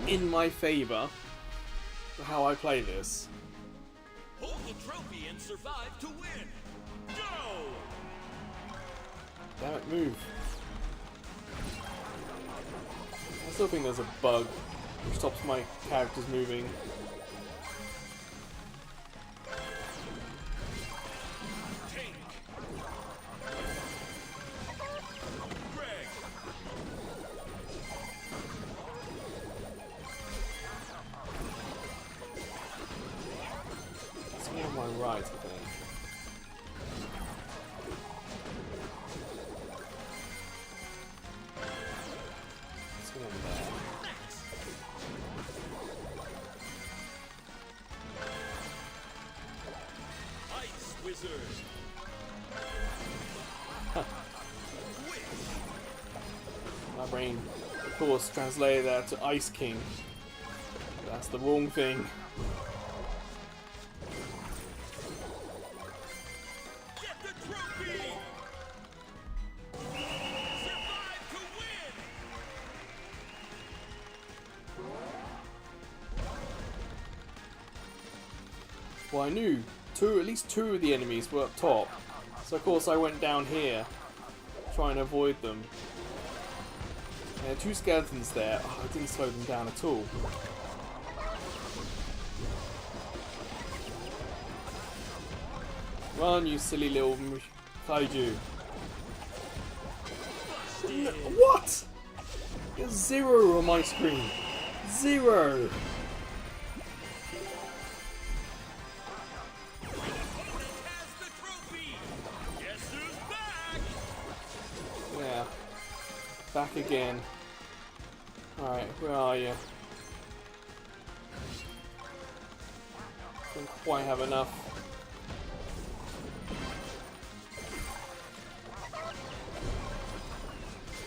in my favour for how I play this. Hold the trophy and survive to win. Go! Damn it, move. I still think there's a bug which stops my characters moving. Tank. Greg. It's me on my right, I think. It's me on there. Ice Wizard. My brain, of course, translated that to Ice King. That's the wrong thing. Get the trophy! Survive to win! Well, I knew at least two of the enemies were up top, so of course I went down here, trying to avoid them. There are 2 skeletons there. Oh, I didn't slow them down at all. Run, you silly little kaiju. What? There's 0 on my screen. 0. Opponent has the trophy! Guess who's back? Yeah. Back again. Alright, where are you? Don't quite have enough.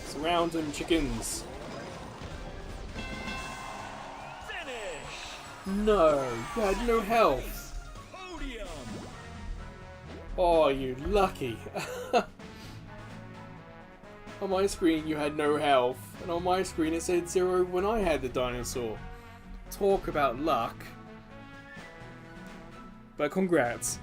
Surround them, chickens. Finish! No, you had no health. Podium! Oh, you lucky. On my screen you had no health, and on my screen it said 0 when I had the dinosaur. Talk about luck. But congrats.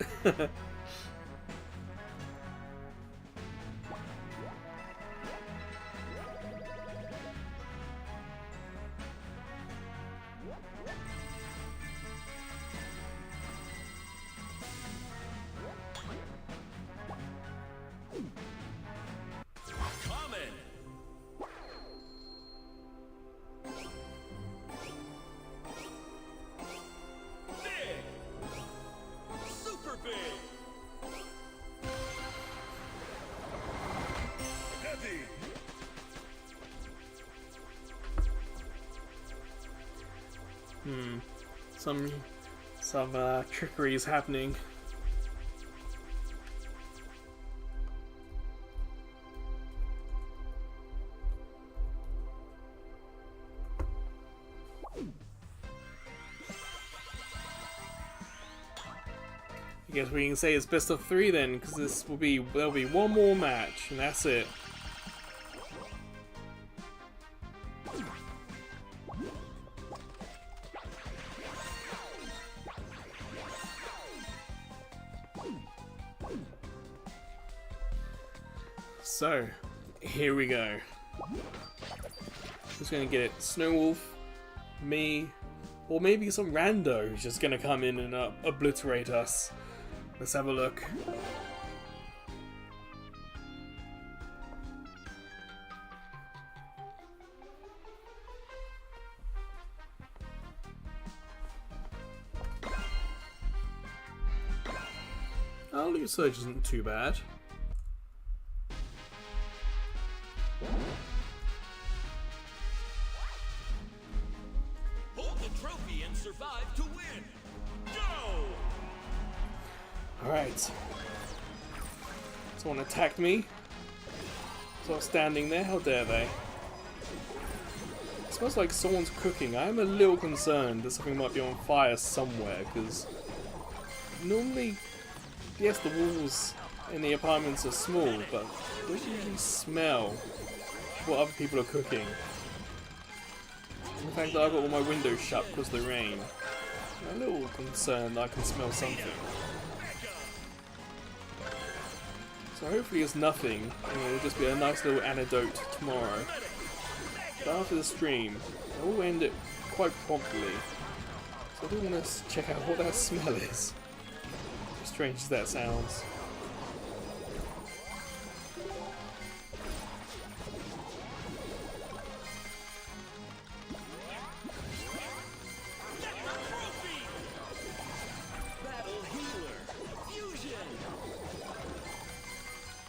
Common! Big! Super big! some trickery is happening. I guess we can say it's best of 3 then, because there'll be one more match and that's it. So, here we go. Who's gonna get it? Snowwolf, me, or maybe some rando who's just gonna come in and obliterate us. Let's have a look. Oh, Loot Surge isn't too bad. Hold the trophy and survive to win. Go! Alright. Someone attacked me. So I was standing there, how dare they? It smells like someone's cooking. I'm a little concerned that something might be on fire somewhere, because normally, yes, the walls in the apartments are small, but I don't usually smell what other people are cooking. And the fact that I've got all my windows shut because of the rain, I'm a little concerned that I can smell something. So hopefully it's nothing, and it'll just be a nice little anecdote tomorrow. But after the stream, I will end it quite promptly. So I do want to check out what that smell is. As strange as that sounds.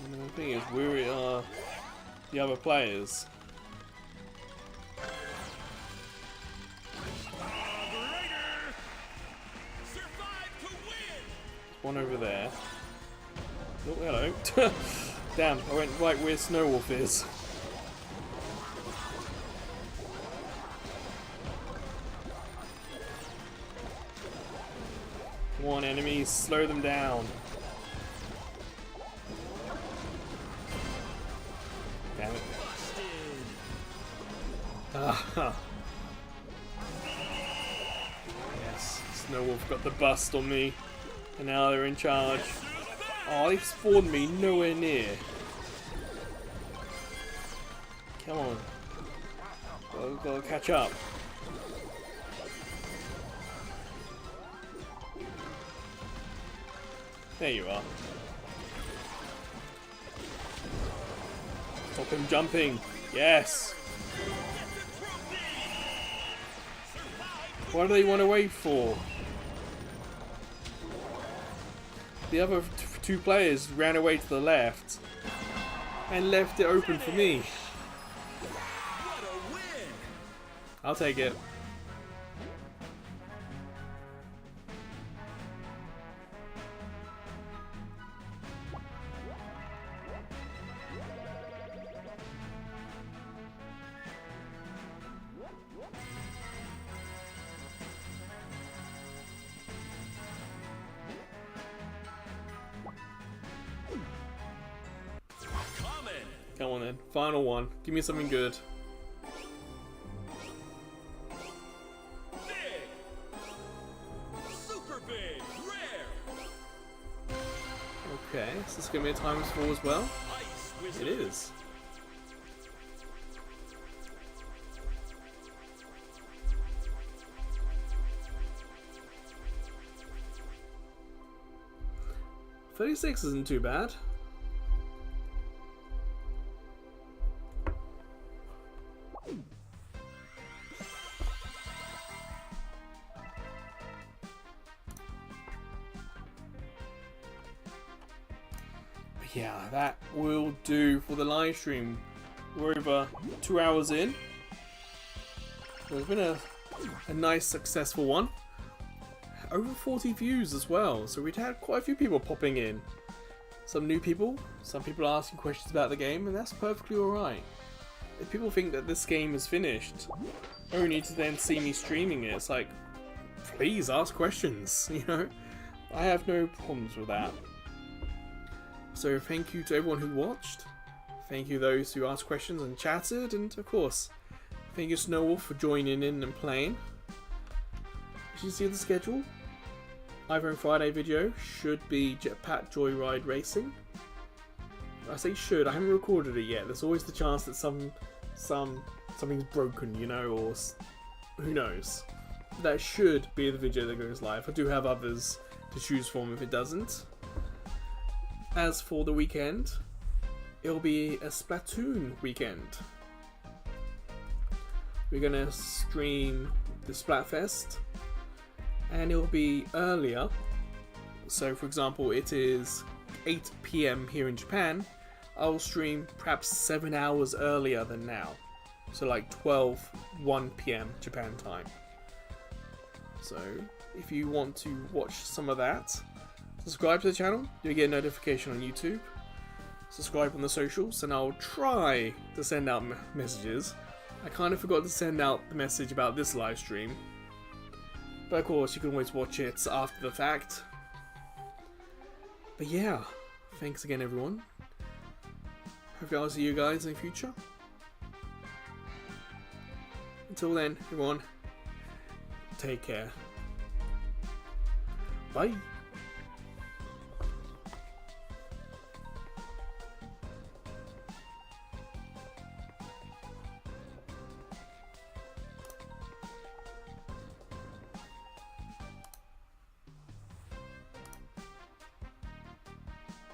And the thing is, where are the other players? One over there. Oh, hello. Damn, I went right where Snowwolf is. Come on, enemies, slow them down. Damn it. Ah. Yes, Snowwolf got the bust on me. And now they're in charge. Oh, they spawned me nowhere near. Come on. Gotta catch up. There you are. Stop him jumping. Yes. What do they want to wait for? The other two players ran away to the left and left it open for me. I'll take it. Come on then, final one. Give me something good. Big. Super big. Rare. Okay, so this is gonna be a times 4 as well. Ice wizard. It is. $36 isn't too bad. Yeah, that will do for the live stream. We're over 2 hours in. So it's been a nice, successful one. over 40 views as well, so we'd had quite a few people popping in. Some new people, some people asking questions about the game, and that's perfectly alright. If people think that this game is finished, only to then see me streaming it, it's like, please ask questions, you know? I have no problems with that. So thank you to everyone who watched, thank you those who asked questions and chatted, and of course, thank you Snowwolf for joining in and playing. Did you see the schedule? iPhone Friday video should be Jetpack Joyride Racing. I say should, I haven't recorded it yet. There's always the chance that something's broken, you know, or who knows. That should be the video that goes live. I do have others to choose from if it doesn't. As for the weekend, it'll be a Splatoon weekend. We're gonna stream the Splatfest, and it'll be earlier. So for example, it is 8 PM here in Japan. I'll stream perhaps 7 hours earlier than now. So like 1 PM Japan time. So if you want to watch some of that, subscribe to the channel, you'll get a notification on YouTube. Subscribe on the socials, and I'll try to send out messages. I kind of forgot to send out the message about this live stream. But of course, you can always watch it after the fact. But yeah, thanks again everyone. Hope I'll see you guys in the future. Until then, everyone, take care. Bye.